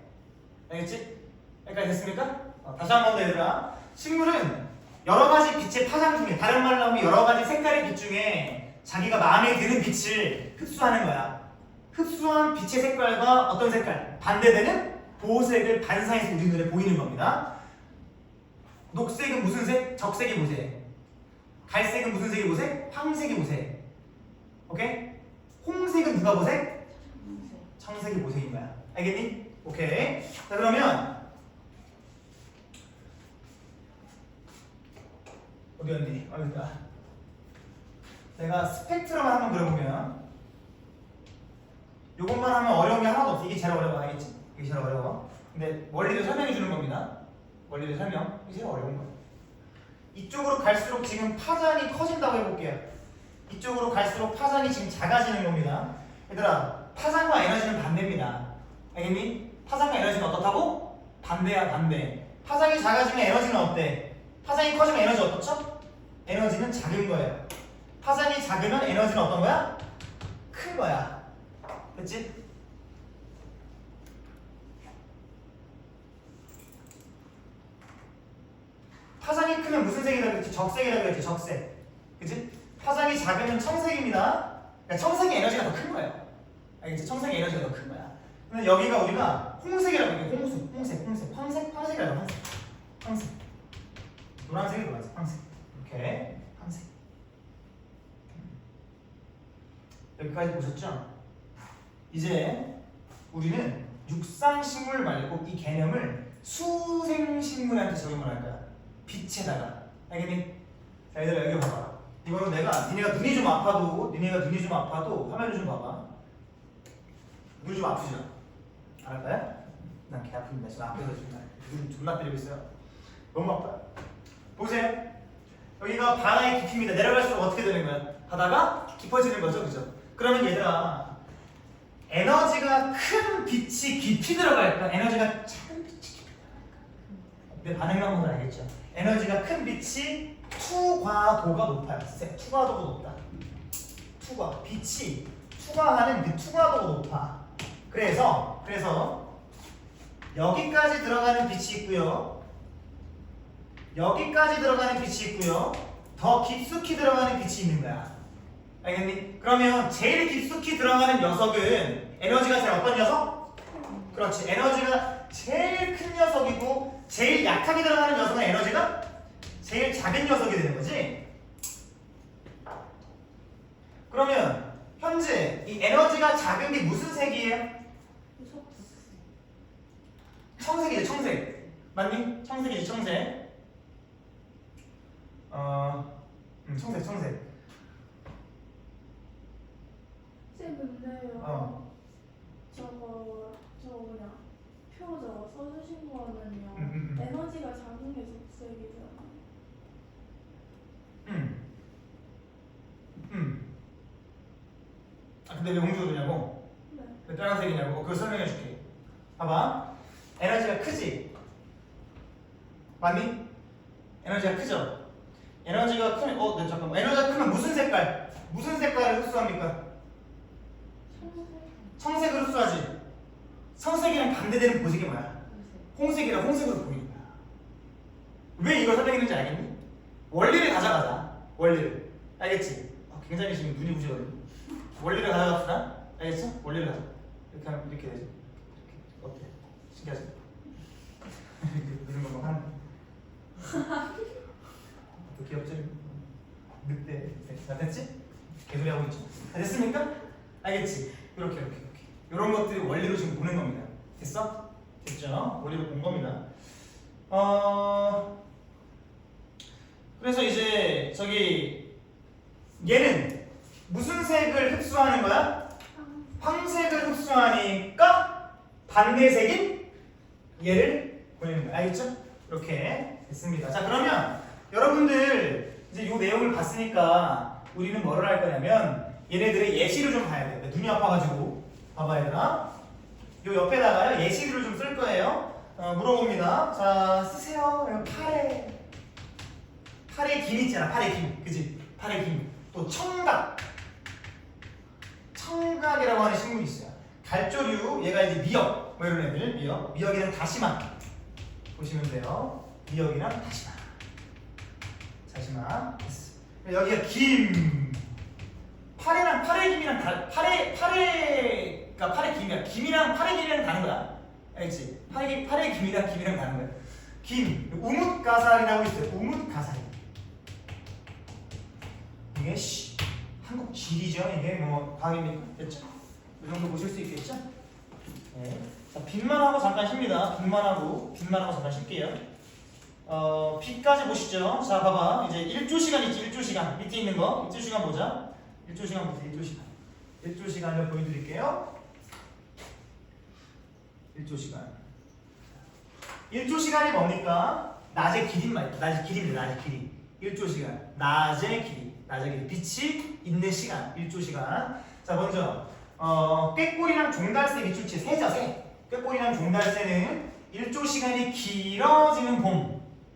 알겠지? 여기까지 됐습니까? 다시 한 번 더 얘들아. 식물은 여러 가지 빛의 파장 중에, 다른 말로 하면 여러 가지 색깔의 빛 중에 자기가 마음에 드는 빛을 흡수하는 거야. 흡수한 빛의 색깔과 어떤 색깔? 반대되는 보색을 반사해서 우리 눈에 보이는 겁니다. 녹색은 무슨 색? 적색이 보색. 갈색은 무슨 색이 보색? 황색이 보색. 오케이? 홍색은 누가 보색? 청색이 보색인 거야. 알겠니? 오케이. 자, 그러면 어디였니? 여기다. 내가 스펙트럼을 한번 그려보면 요것만 하면 어려운 게 하나도 없어. 이게 제일 어려워. 알겠지? 이게 제일 어려워. 근데 원리를 설명해 주는 겁니다. 원리를 설명. 이게 제일 어려운 거야. 이쪽으로 갈수록 지금 파장이 커진다고 해볼게요. 이쪽으로 갈수록 파장이 지금 작아지는 겁니다. 얘들아, 파장과 에너지는 반대입니다. 알겠니? 파장과 에너지는 어떻다고? 반대야, 반대. 파장이 작아지면 에너지는 어때? 파장이 커지면 에너지 어떻죠? 에너지는 작은 거예요. 파장이 작으면 에너지는 어떤 거야? 큰 거야. 됐지? 파장이 크면 무슨 색이라고 그랬지? 적색이라고 그랬지? 적색. 그치? 파장이 작으면 청색입니다. 그러니까 청색의 에너지가 더 큰 거예요. 알겠지? 청색의 에너지가 더 큰 거야. 근데 여기가 우리가 홍색이라고 했는데 홍색. 황색이라고 황색. 노란색이 노란색, 황색. 이렇게 황색. 여기까지 보셨죠? 이제 우리는 육상식물 말고 이 개념을 수생식물한테 적용을 할 거야. 빛에다가. 알겠니? 자, 얘들아 여기 봐봐. 이거는 니네가 눈이 좀 아파도 화면을 좀 봐봐. 눈이 좀 아프죠? 알까요? 난 개 아픕니다. 지금 앞에서 지금 눈 존나 때리고 있어요. 너무 아파요. 보세요. 여기가 바다의 깊이입니다. 내려갈수록 어떻게 되는 거야? 바다가 깊어지는 거죠, 그죠? 그러면 얘들아, 에너지가 큰 빛이 깊이 들어갈까? 에너지가 작은 빛이 깊이 들어갈까? 내 반응만 보면 알겠죠? 에너지가 큰 빛이 투과도가 높아요. 투과도가 높다. 빛이 투과하는 그 투과도가 높아. 그래서 여기까지 들어가는 빛이 있고요. 여기까지 들어가는 빛이 있고요. 더 깊숙이 들어가는 빛이 있는 거야. 알겠니? 그러면 제일 깊숙이 들어가는 녀석은 에너지가 제일 어떤 녀석? 그렇지. 에너지가 제일 큰 녀석이고 제일 약하게 들어가는 녀석은 에너지가 제일 작은 녀석이 되는 거지. 그러면 현재 이 에너지가 작은 게 무슨 색이에요? 청색이지, 청색. 맞니? 청색이지, 청색. 청색. 쌤 근데요. 저거 그냥 표 저거 써주신 거는요. 에너지가 작은 게 적색이잖아. 근데 왜 홍주가 되냐고? 네. 왜 빨간색이냐고? 그걸 설명해 줄게. 봐봐. 에너지가 크지? 맞니? 에너지가 크죠? 에너지가 크면 네, 잠깐만. 에너지가 크면 무슨 색깔? 무슨 색깔을 흡수합니까? 청색을 흡수하지. 청색이랑 반대되는 보색이 뭐야? 홍색이랑 홍색으로 보이는 거야. 왜 이걸 설명했는지 알겠니? 원리를 가져가자. 원리를. 알겠지? 굉장히 지금 눈이 부시거든. 원리를 가져갑시다. 알겠어? 원리를 가져. 이렇게 하면 이렇게 되지. 이렇게. 어때? 신기하지? 이런 거만 하는 거. 또 귀엽지? 늑대. 자, 됐지? 개소리 하고 있죠. 다 됐습니까? 알겠지? 이렇게. 이런 것들이 원리로 지금 보는 겁니다. 됐어? 됐죠? 원리로 본 겁니다. 그래서 이제 저기 얘는 무슨 색을 흡수하는 거야? 황색을 흡수하니까 반대색인 얘를 보내는 거야. 알겠죠? 이렇게 됐습니다. 자, 그러면 여러분들 이제 이 내용을 봤으니까 우리는 뭐를 할 거냐면 얘네들의 예시를 좀 봐야 돼요. 눈이 아파가지고 봐봐 얘들아. 요 옆에다가요 예시를 좀 쓸 거예요. 물어봅니다. 자, 쓰세요. 여기 팔의 김 있잖아. 팔의 김, 그지? 팔의 김. 또 청각이라고 하는 식물이 있어요. 갈조류, 얘가 이제 미역, 뭐 이런 애들, 미역이랑 다시마 보시면 돼요. 미역이랑 다시마. 됐어. 여기가 김. 팔의 김이랑 그러니까 팔의 김이랑 팔의 김이랑 다른 거야. 알겠지? 팔의 김이랑 다른 거야. 김, 우뭇가살이라고 있어요. 우뭇가살. 이게 한국 지리죠. 이게 뭐 과학입니까? 됐죠? 이 정도 보실 수 있겠죠? 네. 자, 빛만 하고 잠깐 쉽니다. 빛만 하고 잠깐 쉴게요. 빛까지 보시죠. 자, 봐봐. 이제 1조 시간 있지. 1조 시간 밑에 있는 거. 1조 시간 보자. 1조 시간 보세요. 1조 시간. 1조 시간을 보여드릴게요. 1조 시간. 1조 시간이 뭡니까? 낮의 길이인 말이에요. 낮의 길이입니다. 낮의 길이. 1조 시간. 낮의 길이. 빛이 있는 시간. 1조 시간. 자, 먼저 꾀꼬리랑 종달새 밑줄치 새죠. 새. 꾀꼬리랑 종달새는 1조 시간이 길어지는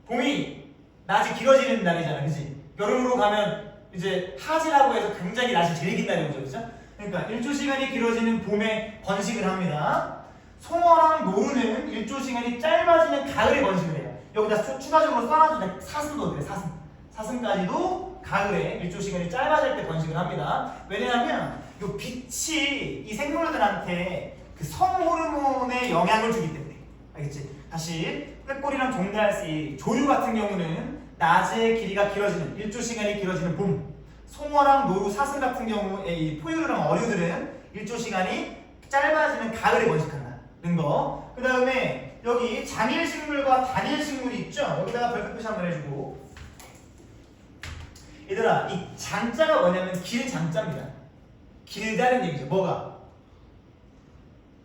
봄이 낮이 길어지는 날이잖아. 그지? 여름으로 가면 이제 하지라고 해서 굉장히 낮이 제일 긴 날이 오죠. 그죠? 그러니까 1조 시간이 길어지는 봄에 번식을 합니다. 송어랑 노루는 1조 시간이 짧아지는 가을에 번식을 해요. 여기다 추가적으로 써놔도 사슴도 그래. 사슴까지도 가을에 1조 시간이 짧아질 때 번식을 합니다. 왜냐하면 이 빛이 이 생물들한테 그 성호르몬에 영향을 주기 때문에. 알겠지? 다시 꾀꼬리랑 종달새, 조류 같은 경우는 낮의 길이가 길어지는 1조 시간이 길어지는 봄. 송어랑 노루, 사슴 같은 경우에 이 포유류랑 어류들은 1조 시간이 짧아지는 가을에 번식한다는 거. 그 다음에 여기 장일식물과 단일식물이 있죠? 여기다가 별표 표시 한번 해주고. 얘들아, 이 장자가 뭐냐면 길장자입니다. 길다는 얘기죠. 뭐가?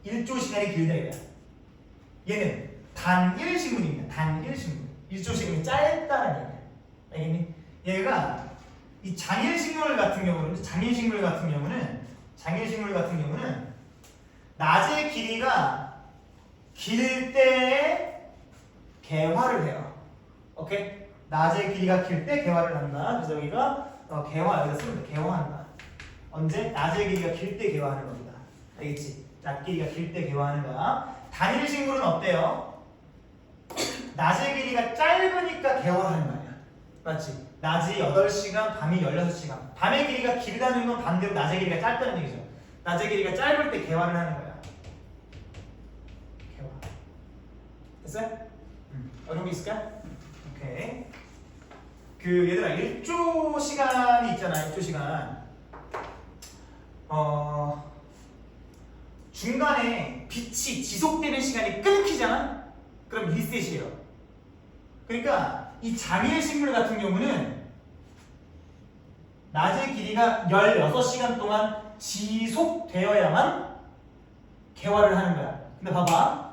1조 시간이 길다 이거야. 얘는 단일식물입니다. 단일식물. 1조 시간이 짧다는 얘기야. 알겠니? 얘가 이 장일식물 같은 경우는 낮의 길이가 길 때 개화를 해요. 오케이? 낮의 길이가 길 때 개화를 한다. 그래서 여기가 여기다 쓰면 돼. 개화한다. 언제? 낮의 길이가 길 때 개화하는 겁니다. 알겠지? 낮 길이가 길 때 개화하는 거야. 단일식물은 어때요? 낮의 길이가 짧으니까 개화하는 거 아니야. 맞지? 낮이 8시간, 밤이 16시간. 밤의 길이가 길다는 건 반대로 낮의 길이가 짧다는 얘기죠. 낮의 길이가 짧을 때 개화를 하는 거야. 개화. 됐어요? 어려운 게 있을까? 오케이. 얘들아, 1조 시간이 있잖아. 1조 시간. 중간에 빛이 지속되는 시간이 끊기잖아? 그럼 리셋이에요. 그러니까 이 장일식물 같은 경우는 낮의 길이가 16시간 동안 지속되어야만 개화를 하는 거야. 근데 봐봐.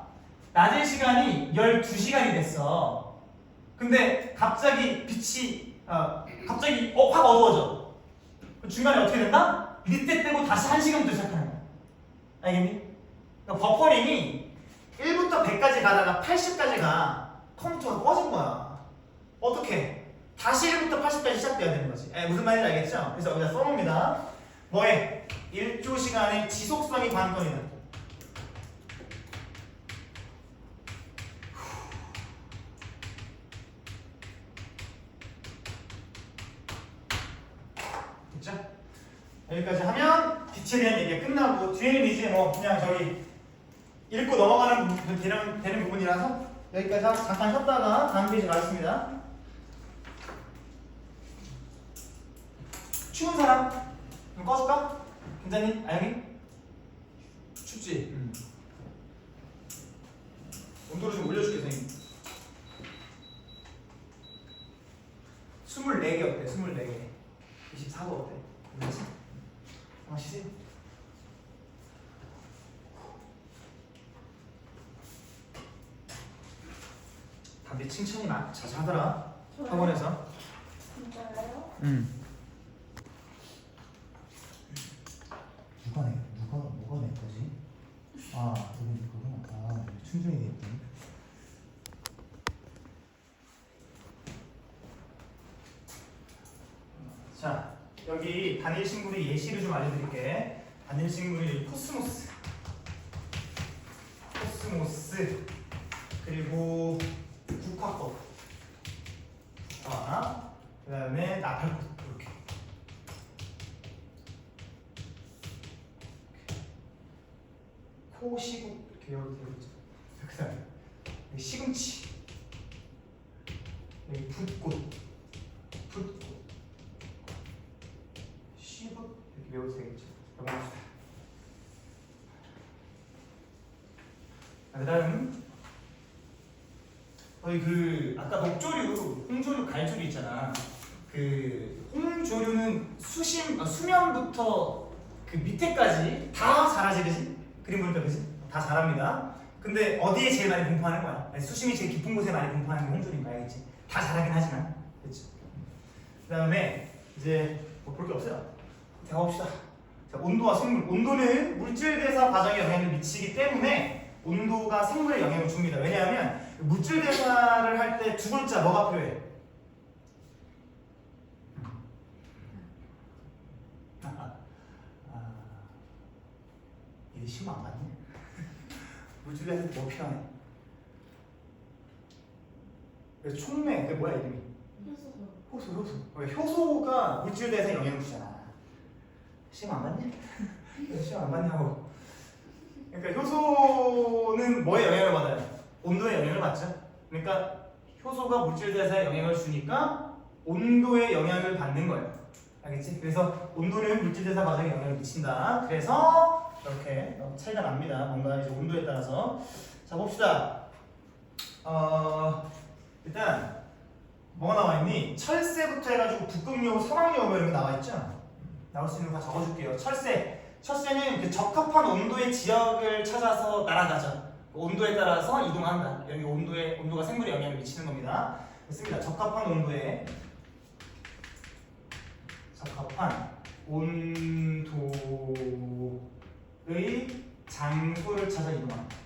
낮의 시간이 12시간이 됐어. 근데 갑자기 빛이 확 어두워져. 중간에 어떻게 된다? 리셋되고 다시 1시간부터 시작하는 거야. 알겠니? 그러니까 버퍼링이 1부터 100까지 가다가 80까지 가. 컴퓨터가 꺼진 거야. 어떻게? 다시 1부터 80까지 시작돼야 되는 거지. 무슨 말인지 알겠죠? 그래서 여기다 써놓습니다. 뭐에? 1조 시간의 지속성이 관건이다. 됐죠? 여기까지 하면 빛에 대한 얘기가 끝나고 뒤에는 이제 뭐 그냥 저기 읽고 넘어가는 부분, 되는 부분이라서 여기까지 하고 잠깐 쉬었다가 다음 페이지 가겠습니다. 추운 사람? 좀 꺼줄까? 괜찮니? 아영이? 춥지? 온도를 좀 올려줄게 선생님. 24개 어때? 24개 24도 어때? 그렇지? 한번 쉬세요. 담배 칭찬이 자주 하더라 학원에서. 진짜요? 뭐가 내 거지? 아 이거 내 거구나. 아 충전이 됐더니. 자 여기 단일 식물의 예시를 좀 알려드릴게. 단일 식물이 코스모스 그리고 국화꽃, 그 다음에 나팔꽃 이렇게. 코시국 이렇게 여기 되어있죠. 그 다음에 여기 시금치, 여기 붓꽃, 시붓 이렇게 외워도 되겠죠. 넘어갑시다. 그 다음 그 아까 녹조류, 홍조류, 갈조류 있잖아. 그 홍조류는 수면부터 그 밑에까지 다 자라지, 그지? 그림 보니까 그지? 다 자랍니다. 근데 어디에 제일 많이 분포하는 거야? 수심이 제일 깊은 곳에 많이 분포하는 게 홍조류인가, 알겠지? 다 자라긴 하지만, 그렇지? 그 다음에 이제 뭐 볼 게 없어요. 자, 가봅시다. 자, 온도와 생물. 온도는 물질 대사 과정에 영향을 미치기 때문에 온도가 생물에 영향을 줍니다. 왜냐하면 물질 대사를 할 때 두 글자 뭐가 필요해? 얘 시험 안 봤니? 물질 대사 뭐 필요하네? 그래서 촉매, 그게 뭐야 이름이? 효소. 효소가 물질 대사에 영향을 주잖아. 시험 안 봤니? 시험 안 봤냐고. 그러니까 효소는 뭐에 영향을 받아요? 온도에 영향을 받죠. 그러니까 효소가 물질 대사에 영향을 주니까 온도에 영향을 받는 거예요. 알겠지? 그래서 온도는 물질 대사 과정에 영향을 미친다. 그래서 이렇게 차이가 납니다. 뭔가 이제 온도에 따라서. 자, 봅시다. 일단 뭐가 나와 있니? 철새부터 해가지고 북극여우, 사막여우 뭐 이런 거 나와 있죠? 나올 수 있는 거 다 적어줄게요. 철새는 그 적합한 온도의 지역을 찾아서 날아가죠. 그 온도에 따라서 이동한다. 여기 온도가 생물에 영향을 미치는 겁니다. 됐습니다. 적합한 온도의 장소를 찾아 이동한다.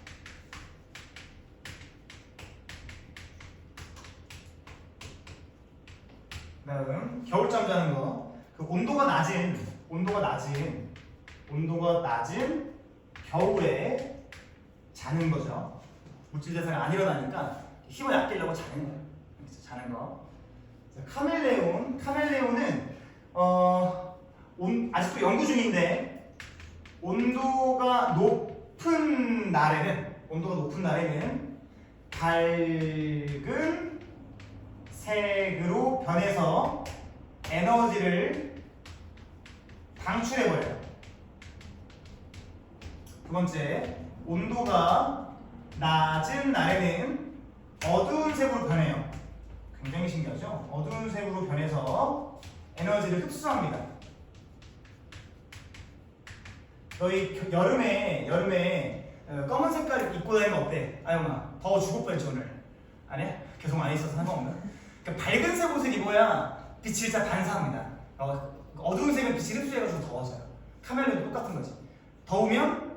그다음 겨울잠 자는 거. 그 온도가 낮은 겨울에 자는 거죠. 물질 대사가 안 일어나니까 힘을 아끼려고 자는 거예요. 자는 거. 카멜레온은 아직도 연구 중인데 온도가 높은 날에는 밝은 색으로 변해서 에너지를 방출해버려요. 두 번째, 온도가 낮은 날에는 어두운 색으로 변해요. 굉장히 신기하죠? 어두운 색으로 변해서 에너지를 흡수합니다. 너희 여름에 검은 색깔 입고 다니면 어때? 아영아, 더워 죽을 뻔했지 오늘. 아니야? 계속 많이 있어서 상관없나? 그러니까 밝은색 옷을 입어야 빛이 진짜 반사합니다. 어두운 색은 빛이 흡수해가지고 더워져요. 카멜레온도 똑같은 거지. 더우면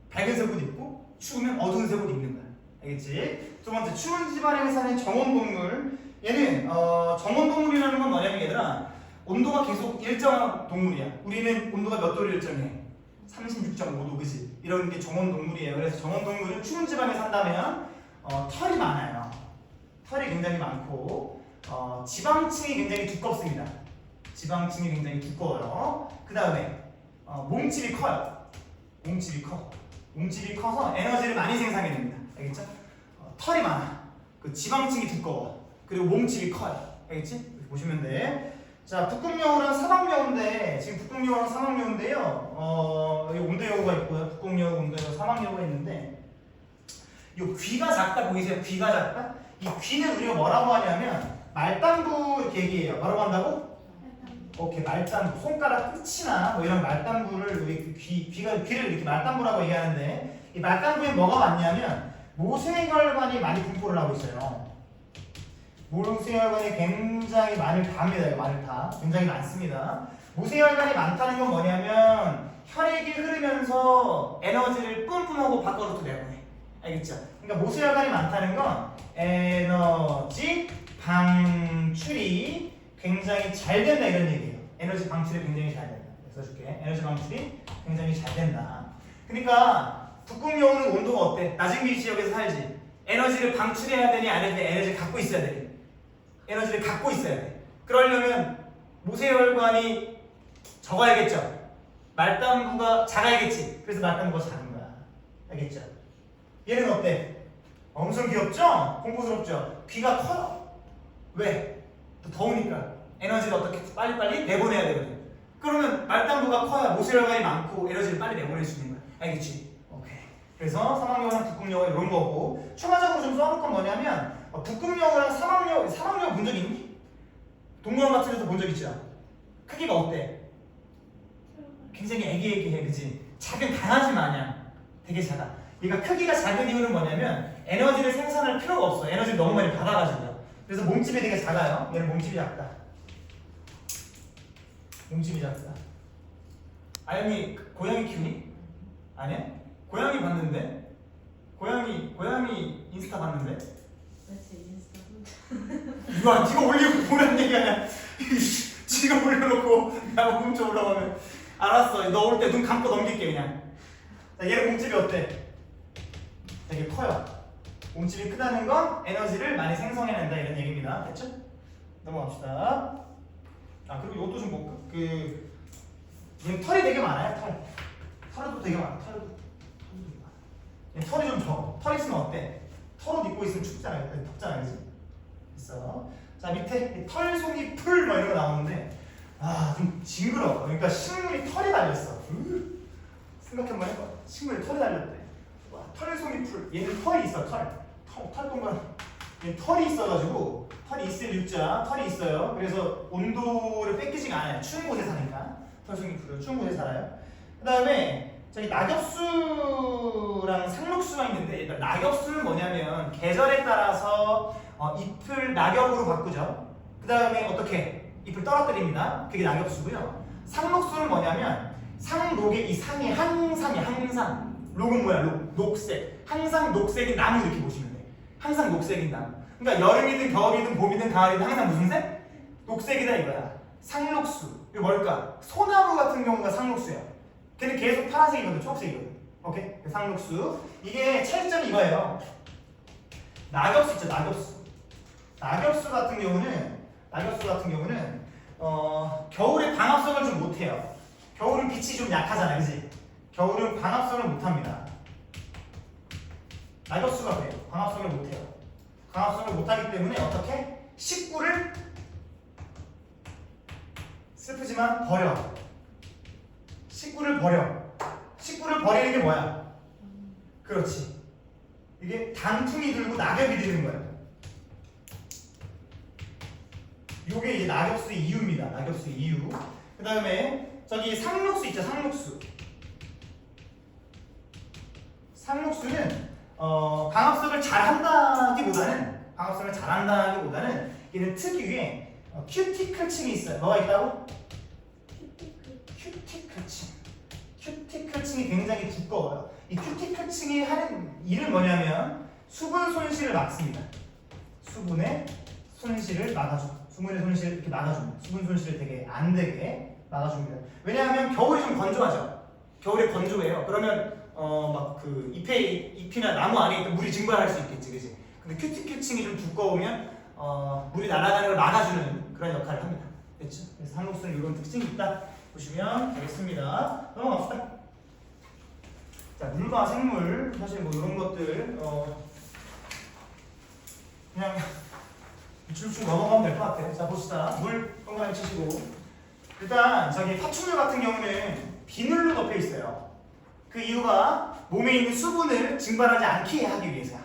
밝은색 옷 입고 추우면 어두운 색 옷 입는 거야. 알겠지? 두 번째, 추운 집안에 사는 정원동물. 얘는 정원동물이라는 건 뭐냐면 얘들아, 온도가 계속 일정한 동물이야. 우리는 온도가 몇 도를 일정해? 36.5도, 그지? 이런 게 정원동물이에요. 그래서 정원동물은 추운 집안에 산다면 털이 많아요. 털이 굉장히 많고 지방층이 굉장히 두껍습니다. 지방층이 굉장히 두꺼워요. 그 다음에 몸집이 커요. 몸집이 커서 에너지를 많이 생산해냅니다. 알겠죠? 털이 많아. 그 지방층이 두꺼워. 그리고 몸집이 커요. 알겠지? 보시면 돼. 자, 북극여우랑 사막여우인데 지금 북극여우랑 사막여우인데요. 여기 온도여고가 있고요. 북극여고, 온도여고, 사막여고가 있는데 이 귀가 작다 보이세요? 귀가 작다? 이 귀는 우리가 뭐라고 하냐면 말단부 이렇게 얘기해요. 뭐라고 한다고? 오케이, 말단부. 손가락 끝이나 뭐 이런 말단부를 우리 귀를 이렇게 말단부라고 얘기하는데 이 말단부에 뭐가 많냐면 모세혈관이 많이 분포를 하고 있어요. 모세혈관이 굉장히 많이 답니다. 이거 많이 다 굉장히 많습니다. 모세혈관이 많다는 건 뭐냐면 혈액이 흐르면서 에너지를 뿜뿜하고 밖으로 내보내. 알겠죠? 그러니까 모세혈관이 많다는 건 에너지 방출이 굉장히 잘 된다 이런 얘기예요. 에너지 방출이 굉장히 잘 된다. 써줄게. 에너지 방출이 굉장히 잘 된다. 그러니까 북극여우는 온도가 어때? 낮은 길 지역에서 살지. 에너지를 방출해야 되니 안 해야 되니 에너지를 갖고 있어야 돼. 에너지를 갖고 있어야 돼. 그러려면 모세혈관이 적어야겠죠. 말단부가 작아야겠지. 그래서 말단부가 작은 거야. 알겠죠? 얘는 어때? 엄청 귀엽죠? 공포스럽죠? 귀가 커요. 왜? 또 더우니까 에너지를 어떻게 빨리빨리 내보내야 되거든. 그러면 말단부가 커야 모세혈관이 많고 에너지를 빨리 내보낼 수 있는 거야. 알겠지? 오케이. 그래서 사막여우랑 북극여우 이런 거고 추가적으로 좀 써놓을 건 뭐냐면 북극여우랑 사막여우 본 적 있니? 동물원 같은 데서 본 적 있죠? 크기가 어때? 굉장히 애기애기해, 그치? 작은 강아지 마냥 되게 작아. 얘가 크기가 작은 이유는 뭐냐면 에너지를 생산할 필요가 없어. 에너지를 너무 많이 받아가지고. 그래서 몸집이 되게 작아요. 얘는 몸집이 작다. 몸집이 작다. 아영이 고양이 키우니? 아니야? 고양이 봤는데? 고양이 인스타 봤는데? 네가 올리고 보란 얘기 아니야. 지가 올려놓고 나가 훔쳐 올라가면 알았어. 너 올 때 눈 감고 넘길게 그냥. 자, 얘는 몸집이 어때? 되게 커요. 몸집이 크다는 건 에너지를 많이 생성해낸다 이런 얘기입니다. 됐죠? 넘어갑시다. 아 그리고 이것도 좀 볼까? 얘는 털이 되게 많아요. 털도 되게 많아. 털이 좀 적어. 털 있으면 어때? 털옷 입고 있으면 춥잖아요. 덥잖아요, 그지? 됐어. 자 밑에 털송이 풀 뭐 이런 거 나오는데 좀 징그러워. 그러니까 식물이 털이 달렸어. 생각 한번 해봐. 식물이 털이 달렸대. 와, 털송이 풀. 얘는 털이 있어. 털 동그란. 얘는 털이 있어가지고 털이 있을 유자. 털이 있어요. 그래서 온도를 뺏기지가 않아요. 추운 곳에 사니까. 털송이 풀은 추운 곳에 살아요. 그 다음에 저기 낙엽수랑 상록수가 있는데 일단 낙엽수는 뭐냐면 계절에 따라서 잎을 낙엽으로 바꾸죠. 그 다음에 어떻게? 잎을 떨어뜨립니다. 그게 낙엽수고요. 상록수는 뭐냐면 상록의 이 상이 항상 녹은 뭐야? 녹색. 항상 녹색인 나무 이렇게 보시면 돼. 항상 녹색인 나무. 그러니까 여름이든 겨울이든 봄이든 가을이든 항상 무슨 색? 녹색이다 이거야. 상록수. 이거 뭘까? 소나무 같은 경우가 상록수야. 걔는 계속 파란색이거든, 초록색이거든. 오케이? 상록수. 이게 차이점이 이거예요. 낙엽수 있죠, 낙엽수. 낙엽수 같은 경우는 겨울에 광합성을 좀 못해요. 겨울은 빛이 좀 약하잖아, 그지? 겨울은 광합성을 못합니다. 낙엽수가 그래요. 광합성을 못해요. 광합성을 못하기 때문에 어떻게? 식구를 슬프지만 버려. 식구를 버리는 게 뭐야? 그렇지. 이게 단풍이 들고 낙엽이 드는 거야. 요게 이제 낙엽수의 이유입니다. 낙엽수의 이유. 그 다음에 저기 상록수 있죠. 상록수는 광합성을 잘한다기보다는 얘는 특유의 큐티클층이 있어요. 뭐가 있다고? 큐티클층이 굉장히 두꺼워요. 이 큐티클층이 하는 일은 뭐냐면 수분 손실을 막습니다. 수분의 손실을 막아줘. 수분의 손실을 이렇게 막아줍니다. 수분 손실을 되게 안 되게 막아줍니다. 왜냐하면 겨울이 좀 건조하죠. 겨울에 건조해요. 그러면 막 그 잎이나 나무 안에 있던 물이 증발할 수 있겠지, 그지? 근데 큐티클층이 좀 두꺼우면 물이 날아가는 걸 막아주는 그런 역할을 합니다. 됐죠? 그래서 상록수는 이런 특징이 있다. 보시면 되겠습니다. 넘어갑시다. 자, 물과 생물 사실 뭐 이런 것들 그냥 줄줄 넘어가면 될 것 같아요. 자, 봅시다. 물 동그라미 치시고 일단 저기 파충류 같은 경우는 비늘로 덮여 있어요. 그 이유가 몸에 있는 수분을 증발하지 않게 하기 위해서야.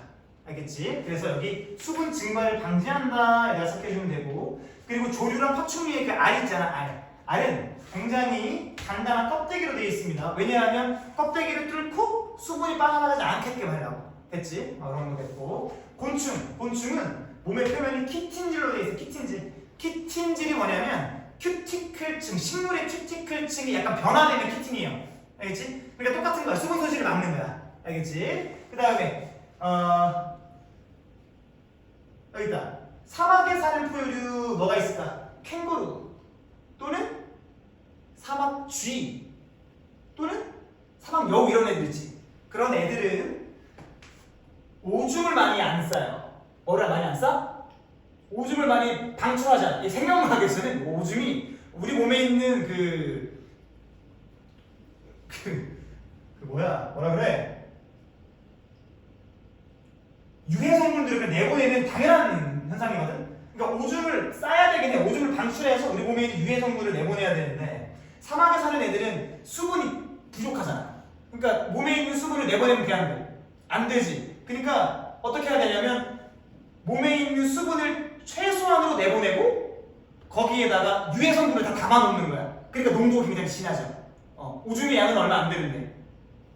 알겠지? 그래서 여기 수분 증발을 방지한다 내가 생각해주면 되고, 그리고 조류랑 파충 위에 그 알 있잖아. 알은 굉장히 단단한 껍데기로 되어 있습니다. 왜냐하면 껍데기를 뚫고 수분이 빠져나가지 않게끔 하려고. 됐지? 그런 거 됐고, 곤충은 몸의 표면이 키틴질로 되어 있어. 키틴질이 뭐냐면 큐티클층, 식물의 큐티클층이 약간 변화되는 키틴이에요. 알겠지? 그러니까 똑같은 거야. 수분 소실을 막는 거야. 알겠지? 그 다음에 여기 있다. 사막에 사는 포유류 뭐가 있을까? 캥거루 또는 사막 쥐 또는 사막 여우 이런 애들 있지. 그런 애들은 오줌을 많이 안 싸요. 뭐를 많이 안 싸? 오줌을 많이 방출하잖아. 이 생명학에서는 오줌이 우리 몸에 있는 뭐라 그래? 유해 성분들을 내보내는 당연한 현상이거든. 그러니까 오줌을 싸야 되긴 해. 오줌을 방출해서 우리 몸에 있는 유해 성분을 내보내야 되는데, 사막에 사는 애들은 수분이 부족하잖아. 그러니까 몸에 있는 수분을 내보내면 그게 안 되지. 그러니까 어떻게 해야 되냐면 몸에 있는 수분을 최소한으로 내보내고 거기에다가 유해 성분을 다 담아놓는 거야. 그러니까 농도가 굉장히 진하죠. 오줌의 양은 얼마 안 되는데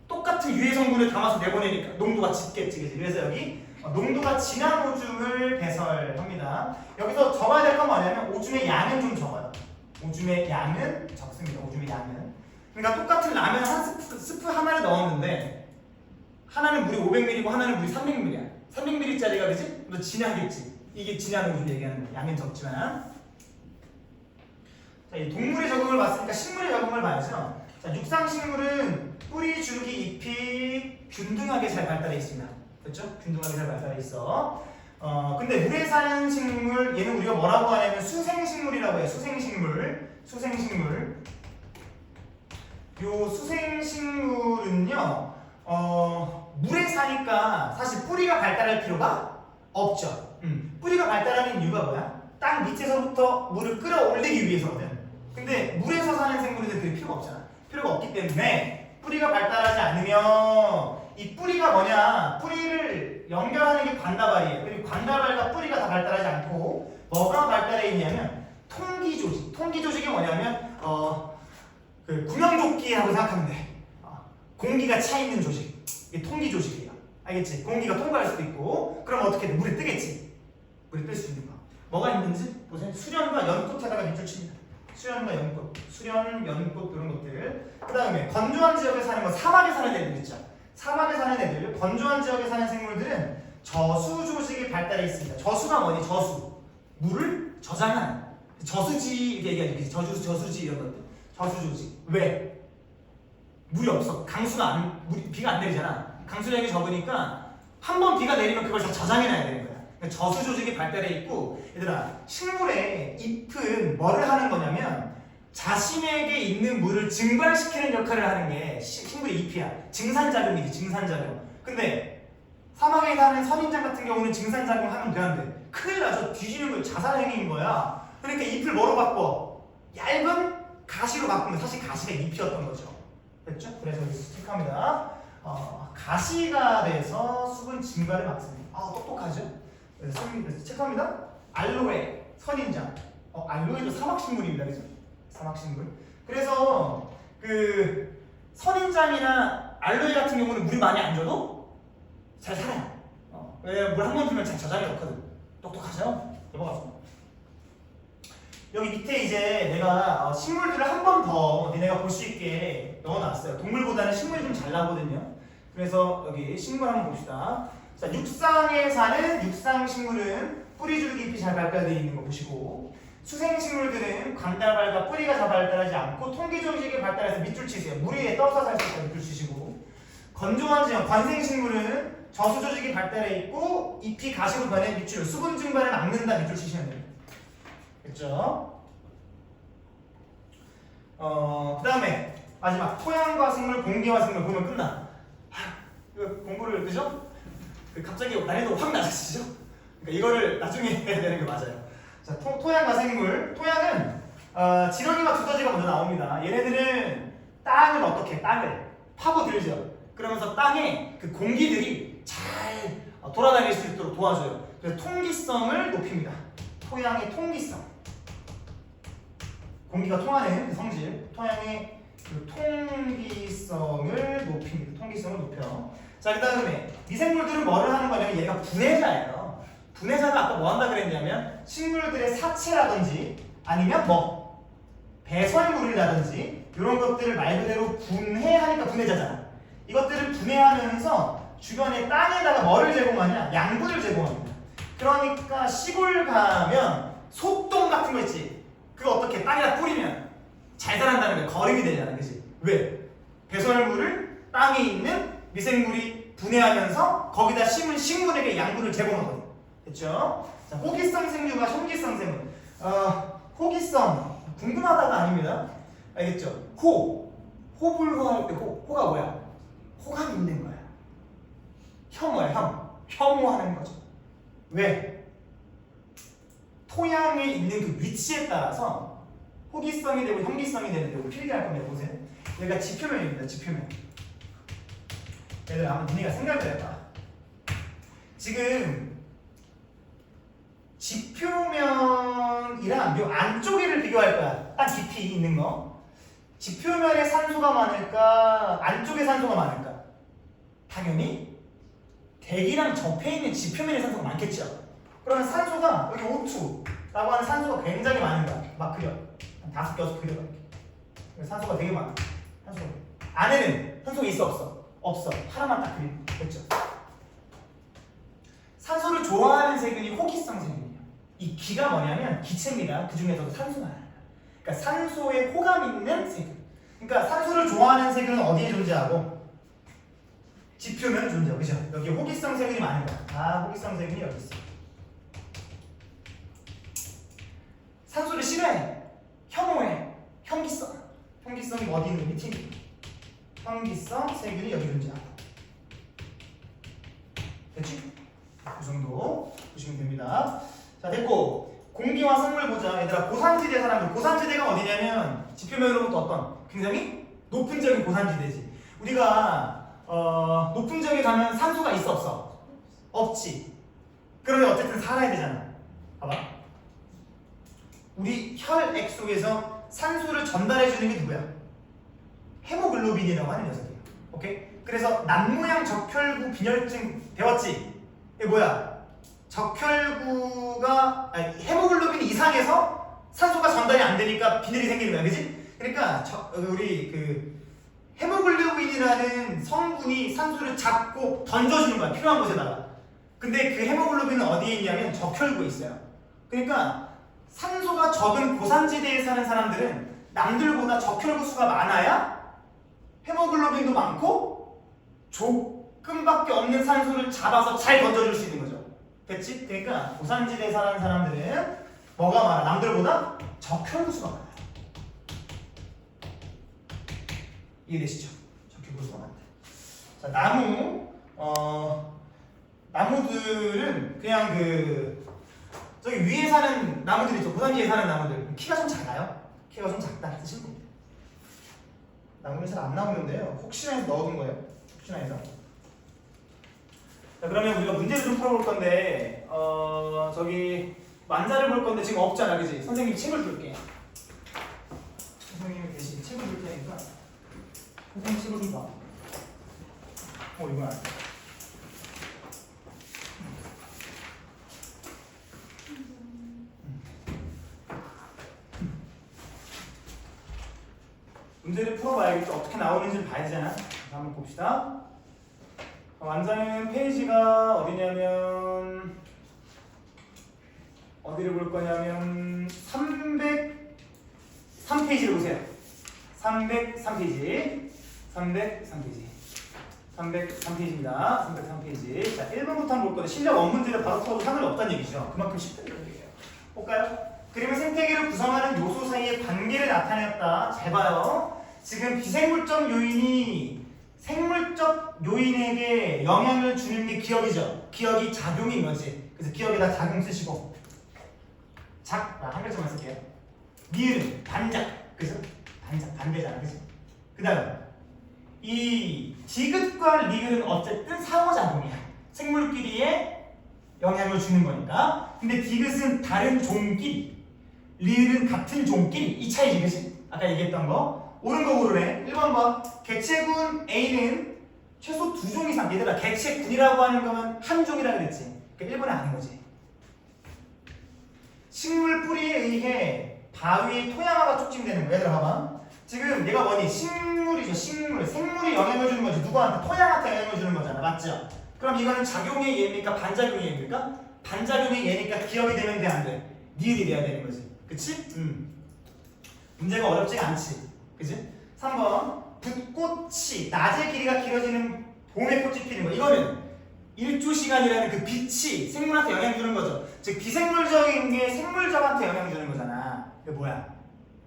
똑같은 유해 성분을 담아서 내보내니까 농도가 짙겠지. 그치? 그래서 여기 농도가 진한 오줌을 배설합니다. 여기서 적어야 될 건 뭐냐면 오줌의 양은 좀 적어요. 오줌의 양은 적습니다. 오줌의 양은. 그러니까 똑같은 라면 한 스프 하나를 넣었는데 하나는 물이 500ml고 하나는 물이 300ml야. 300ml짜리가 그지? 너 진하겠지. 이게 진한 오줌 얘기하는 거야. 양은 적지만. 자, 이 동물의 적응을 봤으니까 식물의 적응을 봐야죠. 자, 육상식물은 뿌리, 줄기, 잎이 균등하게 잘 발달해 있습니다. 그렇죠? 균등하게 잘 발달해 있어. 근데 물에 사는 식물, 얘는 우리가 뭐라고 하냐면 수생식물이라고 해요. 수생식물. 요 수생식물은요, 물에 사니까 사실 뿌리가 발달할 필요가 없죠. 뿌리가 발달하는 이유가 뭐야? 땅 밑에서부터 물을 끌어올리기 위해서거든. 근데 물에서 사는 생물들은 그게 필요가 없잖아. 필요가 없기 때문에 뿌리가 발달하지 않으면, 이 뿌리가 뭐냐? 뿌리를 연결하는 게 관다발이에요. 그리고 관다발과 뿌리가 다 발달하지 않고 뭐가 발달해 있냐면 통기조직. 통기조직이 뭐냐면 그 구명조끼라고 생각하면 돼. 공기가 차 있는 조직. 이게 통기조직이에요. 알겠지? 공기가 통과할 수도 있고, 그럼 어떻게 돼? 물에 뜨겠지. 물에 뜰 수 있는 거. 뭐가 있는지 보세요. 수련과 연꽃에다가 밑줄 칩니다. 수련과 연꽃, 연꽃 이런 것들. 그 다음에 건조한 지역에 사는 거, 사막에 사는 애들 있죠. 사막에 사는 애들, 건조한 지역에 사는 생물들은 저수 조직이 발달해 있습니다. 저수가 뭐니? 저수. 물을 저장하는. 저수지 이렇게 얘기하죠. 저수지 이런 것들. 저수 조직. 왜? 물이 없어. 비가 안 내리잖아. 강수량이 적으니까 한 번 비가 내리면 그걸 다 저장해놔야 되는 거야. 그러니까 저수 조직이 발달해 있고, 얘들아, 식물의 잎은 뭐를 하는 거냐면 자신에게 있는 물을 증발시키는 역할을 하는 게 식물의 잎이야. 증산작용이지, 증산작용. 근데 사막에 사는 선인장 같은 경우는 증산작용하면 되는데 큰일 나죠. 뒤지는 거 자살행위인 거야. 그러니까 잎을 뭐로 바꿔? 얇은 가시로 바꾸면 사실 가시가 잎이었던 거죠. 됐죠? 그래서 여기 체크합니다. 가시가 돼서 수분 증발을 막습니다. 똑똑하죠? 그래서 체크합니다. 알로에, 선인장. 알로에도 사막식물입니다. 그죠? 사막식물. 그래서 그 선인장이나 알로에 같은 경우는 물이 많이 안 줘도 잘 살아요. 왜냐면 물 한 번 주면 잘 저장해 놓거든. 똑똑하죠? 넘어가서. 여기 밑에 이제 내가 식물들을 한 번 더 니네가 볼 수 있게 넣어놨어요. 동물보다는 식물이 좀 잘 나거든요. 그래서 여기 식물 한번 봅시다. 자, 육상에 사는 육상식물은 뿌리, 줄기, 잎이 잘 발달되어 있는 거 보시고, 수생식물들은 관다발과 뿌리가 잘 발달하지 않고 통기조직이 발달해서 밑줄 치세요. 물 위에 떠서 살 수 있다 밑줄 치시고, 건조한 지역 관생식물은 저수조직이 발달해 있고 잎이 가시로 변해 밑줄, 수분 증발을 막는다 밑줄 치시면 돼요. 됐죠? 그 다음에 마지막 토양과 생물, 공기와 생물 보면 끝나. 이거 공부를 그죠? 갑자기 난이도 확 낮아지죠? 그러니까 이거를 나중에 해야 되는 게 맞아요. 자, 토양과 생물. 토양은 지렁이와 두더지가 먼저 나옵니다. 얘네들은 땅을 어떻게 땅을 파고들죠. 그러면서 땅에 그 공기들이 잘 돌아다닐 수 있도록 도와줘요. 그래서 통기성을 높입니다. 토양의 통기성. 공기가 통하는 그 성질, 토양의 그 통기성을 높입니다. 통기성을 높여. 자, 그 다음에 미생물들은 뭐를 하는 거냐면 얘가 분해자예요. 분해자는 아까 뭐 한다 그랬냐면 식물들의 사체라든지 아니면 뭐 배설물이라든지 이런 것들을 말 그대로 분해하니까 분해자잖아. 이것들을 분해하면서 주변의 땅에다가 뭐를 제공하냐? 양분을 제공합니다. 그러니까 시골 가면 소똥 같은 거 있지? 그거 어떻게 땅에다 뿌리면 잘 자란다는 거야. 거름이 되잖아, 그치? 왜? 배설물을 땅에 있는 미생물이 분해하면서 거기다 심은 식물에게 양분을 제공하거든. 됐죠? 자, 호기성 생류가 현기성 생물. 호기성 궁금하다가 아닙니다. 알겠죠? 호불호할 때 호가 뭐야? 호감이 있는 거야. 혐오야, 혐오하는 거죠. 왜? 토양에 있는 그 위치에 따라서 호기성이 되고 현기성이 되는데 우리 필기할 건데 보세요. 여기가 지표면입니다. 지표면. 얘들아 한번 니네가 생각을 해봐. 지금 지표면이랑 요 안쪽에를 비교할 거야. 딱 깊이 있는 거. 지표면에 산소가 많을까? 안쪽에 산소가 많을까? 당연히 대기랑 접해 있는 지표면에 산소가 많겠죠. 그러면 산소가 여기 O2라고 하는 산소가 굉장히 많은 거야. 막 그려. 한 5, 6 그려봐. 산소가 되게 많아. 산소가. 안에는 산소가 있어 없어? 없어. 하나만 딱 그리면 됐죠. 산소를 좋아하는 세균이 호기성 세균이에요. 이 기가 뭐냐면 기체입니다. 그 중에서도 산소가 많아요. 그러니까 산소에 호감 있는 세균. 그러니까 산소를 좋아하는 세균은 어디에 존재하고? 지표면에 존재하고, 그죠? 여기 호기성 세균이 많은 거야. 호기성 세균이 여기 있어. 산소를 싫어해. 혐오해. 현기성. 현기성이 어디 있는 밑에 있는 거야. 현기성 세균이 여기 존재하고. 됐지? 그 정도 보시면 됩니다. 자, 됐고. 공기와 생물 보자. 얘들아, 고산지대 사람들. 고산지대가 어디냐면 지표면으로부터 어떤 굉장히 높은 지역이 고산지대지. 우리가 높은 지역에 가면 산소가 있어 없어? 없지. 그러면 어쨌든 살아야 되잖아. 봐봐. 우리 혈액 속에서 산소를 전달해주는 게 누구야? 헤모글로빈이라고 하는 녀석이야. 오케이? 그래서 남모양 적혈구 빈혈증 배웠지? 이게 뭐야? 헤모글로빈이 이상해서 산소가 전달이 안 되니까 빈혈이 생기는 거야, 그지? 그러니까 우리 그 헤모글로빈이라는 성분이 산소를 잡고 던져주는 거야, 필요한 곳에다가. 근데 그 헤모글로빈은 어디에 있냐면 적혈구에 있어요. 그러니까 산소가 적은 고산지대에 사는 사람들은 남들보다 적혈구 수가 많아야 헤모글로빈도 많고 조금밖에 없는 산소를 잡아서 잘 던져줄 수 있는 거죠. 됐지? 그러니까 고산지대에 사는 사람들은 뭐가 많아? 남들보다 적혈구 수가 많아요. 이해되시죠? 적혈구 수가 많다. 자, 나무들은 그냥 저기 위에 사는 나무들 있죠. 고산지대에 사는 나무들. 키가 좀 작아요. 키가 좀 작다 뜻인 겁니다. 나무는 잘 안 나오는데요. 혹시나 해서 넣어둔 거예요. 혹시나 해서. 자, 그러면 우리가 문제를 좀 풀어볼 건데, 저기 만자를 볼 건데 지금 없잖아, 그지? 선생님이 책을 줄게. 선생님이 대신 책을 줄 테니까 선생님 책을 좀 봐. 이건 안 돼. 문제를 풀어봐야겠죠. 어떻게 나오는지를 봐야 되잖아. 한번 봅시다. 완자는 페이지가 어디냐면 어디를 볼 거냐면 303페이지를 보세요. 303페이지. 303페이지입니다. 303페이지. 자, 1번부터 한번 볼 건데 실력 원문제를 바로 풀어도 상관이 없다는 얘기죠. 그만큼 쉽다는 얘기예요. 볼까요? 그림은 생태계를 구성하는 요소 사이의 관계를 나타냈다. 잘 봐요. 지금 비생물적 요인이 생물적 요인에게 영향을 주는 게 기억이죠. 기억이 작용인 거지. 그래서 기억에다 작용 쓰시고 한 글자만 쓸게요. 니은 반작. 그죠? 반작 반대잖아. 그죠? 그 다음 이 디귿과 리을은 어쨌든 상호작용이야. 생물끼리의 영향을 주는 거니까. 근데 디귿은 다른 종끼리, 리을은 같은 종끼리. 이 차이지, 그치? 아까 얘기했던 거. 옳은 거 고르래. 1번 봐. 개체군 A는 최소 2종 이상. 얘들아, 개체군이라고 하는 거면 한 종이라 그랬지. 그러니까 1번에 아닌 거지. 식물 뿌리에 의해 바위의 토양화가 촉진되는 거야. 얘들아 봐봐. 지금 얘가 뭐니? 식물이죠. 식물. 생물이 영향을 주는 거지. 누구한테? 토양한테 영향을 주는 거잖아. 맞죠? 그럼 이거는 작용의 예입니까? 반작용의 예입니까? 반작용의 예니까 기억이 되면 돼, 안 돼? 니을이 돼야 되는 거지. 그치? 문제가 어렵지가 않지. 그치? 3번. 붓꽃이 낮의 길이가 길어지는 봄에 꽃이 피는 거. 이거는 일조시간이라는 그 빛이 생물한테 영향 주는 거죠. 즉 비생물적인 게 생물적한테 영향 주는 거잖아. 이게 뭐야?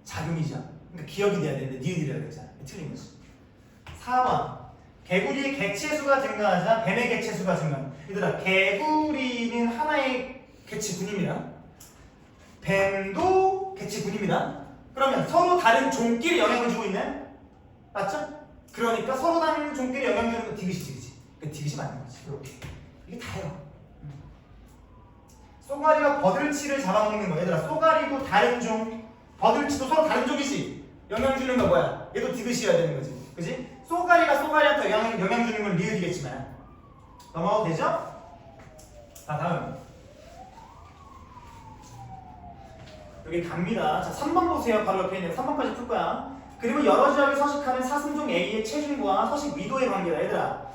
작용이죠. 그러니까 기억이 돼야 되는데 니은이 돼야 되잖아. 틀린 거지. 4번. 개구리의 개체수가 증가하자 뱀의 개체수가 증가한다. 얘들아, 개구리는 하나의 개체군입니다. 뱀도 개체군입니다. 그러면 서로 다른 종끼리 영향을 주고 있네? 맞죠? 그러니까 서로 다른 종끼리 영향 주는 건 디귿이지, 그치? 그러니까 디귿이 맞는 거지. 이렇게. 이게 다예요. 쏘가리가 버들치를 잡아먹는 거. 얘들아, 쏘가리도 다른 종, 버들치도 서로 다른 종이지. 영향 주는 거 뭐야? 얘도 디귿이어야 되는 거지. 그지? 쏘가리가 쏘가리한테 영향 주는 건 리을이겠지만. 넘어가도 되죠? 자, 다음. 여기 갑니다. 자, 3번 보세요. 바로 옆에 있는 3번까지 풀 거야. 그리고 여러 지역에 서식하는 사슴종 A의 체중과 서식 위도의 관계다. 얘들아,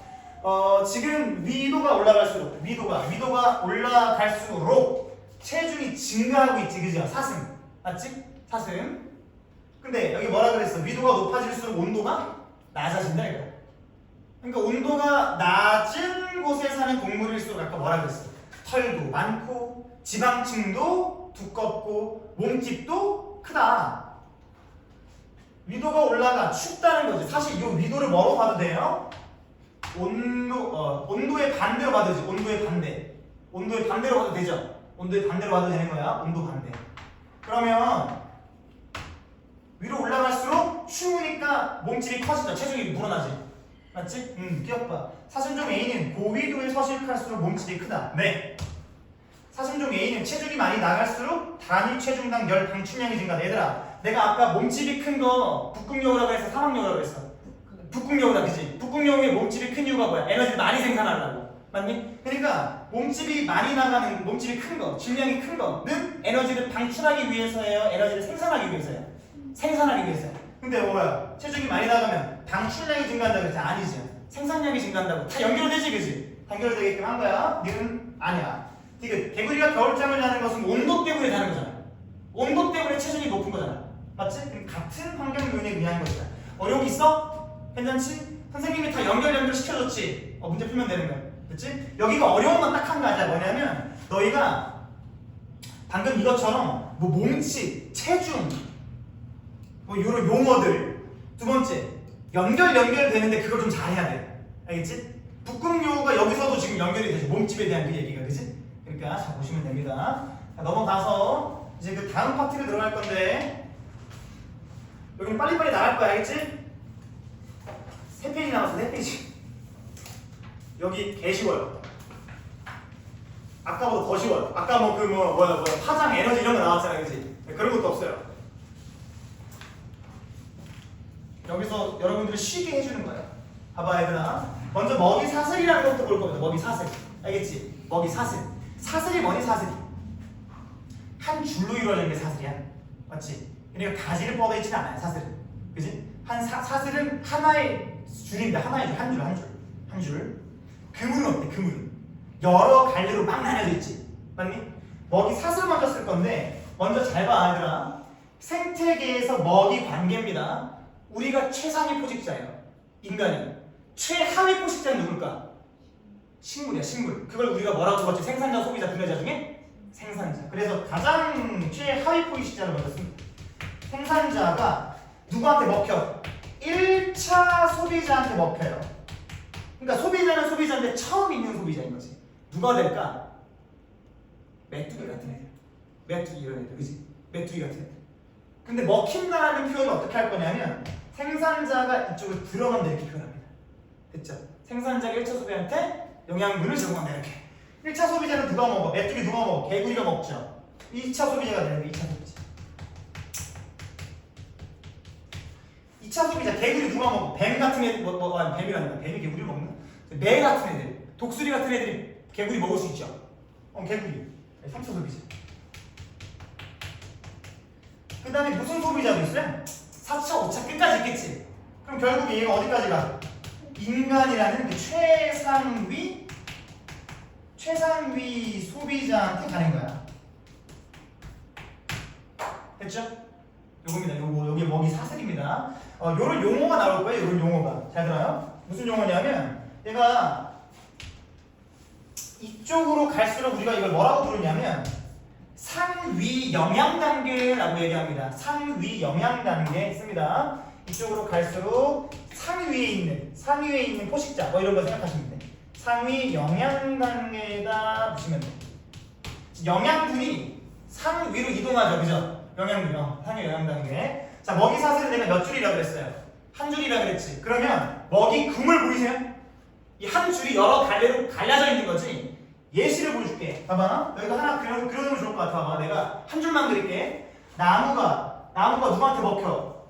지금 위도가 올라갈수록 위도가 올라갈수록 체중이 증가하고 있지, 그죠? 사슴, 맞지? 사슴. 근데 여기 뭐라 그랬어? 위도가 높아질수록 온도가 낮아진다 이거. 그러니까 온도가 낮은 곳에 사는 동물일수록 아까 뭐라 그랬어? 털도 많고 지방층도 두껍고 몸집도 크다. 위도가 올라가 춥다는 거지. 사실 이 위도를 뭐로 봐도 돼요? 온도의 반대로 봐도 되지. 온도의 반대로 봐도 되죠. 온도의 반대로 봐도 되는 거야. 온도 반대. 그러면 위로 올라갈수록 추우니까 몸집이 커지죠. 체중이 불어나지. 맞지? 기억봐. 사슴종 A는 고위도에 서식할수록 몸집이 크다. 네. 사슴종 A는 체중이 많이 나갈수록 단위 체중당 열 방출량이 증가다. 얘들아, 내가 아까 몸집이 큰 거 북극여우라고 해서 사막여우라고 했어. 북극여우다, 그지? 북극여우의 몸집이 큰 이유가 뭐야? 에너지를 많이 생산하려고. 맞니? 그러니까 몸집이 많이 나가는, 몸집이 큰 거, 질량이 큰 거는 에너지를 방출하기 위해서예요? 에너지를 생산하기 위해서예요? 생산하기 위해서요. 근데 뭐야? 체중이 많이 나가면 방출량이 증가한다고 그랬지? 아니지. 생산량이 증가한다고. 다 연결되지, 그지? 연결되게끔 한 거야. 니는 아니야. 디귿. 개구리가 겨울잠을 자는 것은 온도 때문에 자는 거잖아. 온도 때문에 체중이 높은 거잖아. 맞지? 그럼 같은 환경 요인에 의한 것이다. 어려움 있어? 괜찮지? 선생님이 다 연결 시켜줬지? 문제 풀면 되는 거야. 그치? 여기가 어려운 건 딱 한 가지야. 뭐냐면 너희가 방금 이것처럼 뭐 몸집, 체중 뭐 이런 용어들. 두 번째, 연결되는데 그걸 좀 잘해야 돼. 알겠지? 북극여우가 여기서도 지금 연결이 되지. 몸집에 대한 그 얘기가, 그치? 그러니까 잘 보시면 됩니다. 자, 넘어가서 이제 그 다음 파트로 들어갈 건데 여기는 빨리빨리 나갈 거야. 알겠지? 3페이지 남았어. 3페이지. 여기 개 쉬워요. 아까보다 더 쉬워요. 아까 뭐야 파장 에너지 이런 거 나왔잖아, 그치? 그런 것도 없어요. 여기서 여러분들이 쉽게 해주는 거예요. 봐봐, 얘들아. 먼저 먹이 사슬이라는 것도 볼 겁니다. 먹이 사슬. 알겠지? 먹이 사슬. 사슬이 뭐니, 사슬이? 한 줄로 이루어진 게 사슬이야. 맞지? 그러니까 가지를 뻗어 있지는 않아요, 사슬은. 그지? 사슬은 하나의 줄입니다. 하나의 줄, 한 줄. 그물은 어때, 그물은? 여러 갈래로 막 나뉘어져 있지. 맞니? 먹이 사슬 먼저 쓸 건데, 먼저 잘 봐, 얘들아. 생태계에서 먹이 관계입니다. 우리가 최상위 포식자예요. 인간이. 최하위 포식자는 누굴까? 식물이야, 식물. 그걸 우리가 뭐라고 봤지? 생산자, 소비자, 분해자 중에? 생산자. 그래서 가장 최하위 포식자를 먼저 씁니다. 생산자가 누구한테 먹혀? 1차 소비자한테 먹혀요. 그러니까 소비자는 소비자인데 처음 있는 소비자인 거지. 누가 될까? 메뚜기 같은 애들. 메뚜기 이런 애들, 그지? 메뚜기 같은 애들. 근데 먹힌다라는 표현을 어떻게 할 거냐면 생산자가 이쪽으로 들어간다 이렇게 표현합니다. 됐죠? 생산자가 1차 소비자한테 영양분을 제공한다 이렇게. 1차 소비자는 누가 먹어? 메뚜기 누가 먹어? 개구리가 먹죠. 2차 소비자가 되는 게 2차 소비자. 2차 소비자 개구리 누가 먹어? 뱀 같은 애들 뱀이란다. 뱀이 개구리를 먹나? 매 같은 애들, 독수리 같은 애들이 개구리 먹을 수 있죠. 개구리. 3차 소비자. 그 다음에 무슨 소비자도 있어요? 4차, 5차 끝까지 있겠지. 그럼 결국 얘가 어디까지 가? 인간이라는 그 최상위 소비자한테 가는 거야. 됐죠? 요겁니다. 요게 먹이 사슬입니다. 요런 용어가 나올 거예요. 요런 용어가. 잘 들어요? 무슨 용어냐면 얘가 이쪽으로 갈수록 우리가 이걸 뭐라고 부르냐면 상위 영양 단계라고 얘기합니다. 상위 영양 단계 씁니다. 이쪽으로 갈수록 상위에 있는 포식자 뭐 이런 거 생각하시면 돼. 상위 영양 단계다 보시면 돼. 영양분이 상위로 이동하죠, 그죠? 영양분, 상위 영양 단계. 자, 먹이 사슬은 내가 몇 줄이라고 그랬어요? 한 줄이라고 그랬지. 그러면 먹이 그물 보이세요? 이 한 줄이 여러 갈래로 갈라져 있는 거지. 예시를 보여줄게. 봐봐. 여기가 하나 그려놓으면 좋을 것 같아. 봐봐. 내가 한 줄만 그릴게. 나무가 누구한테 먹혀?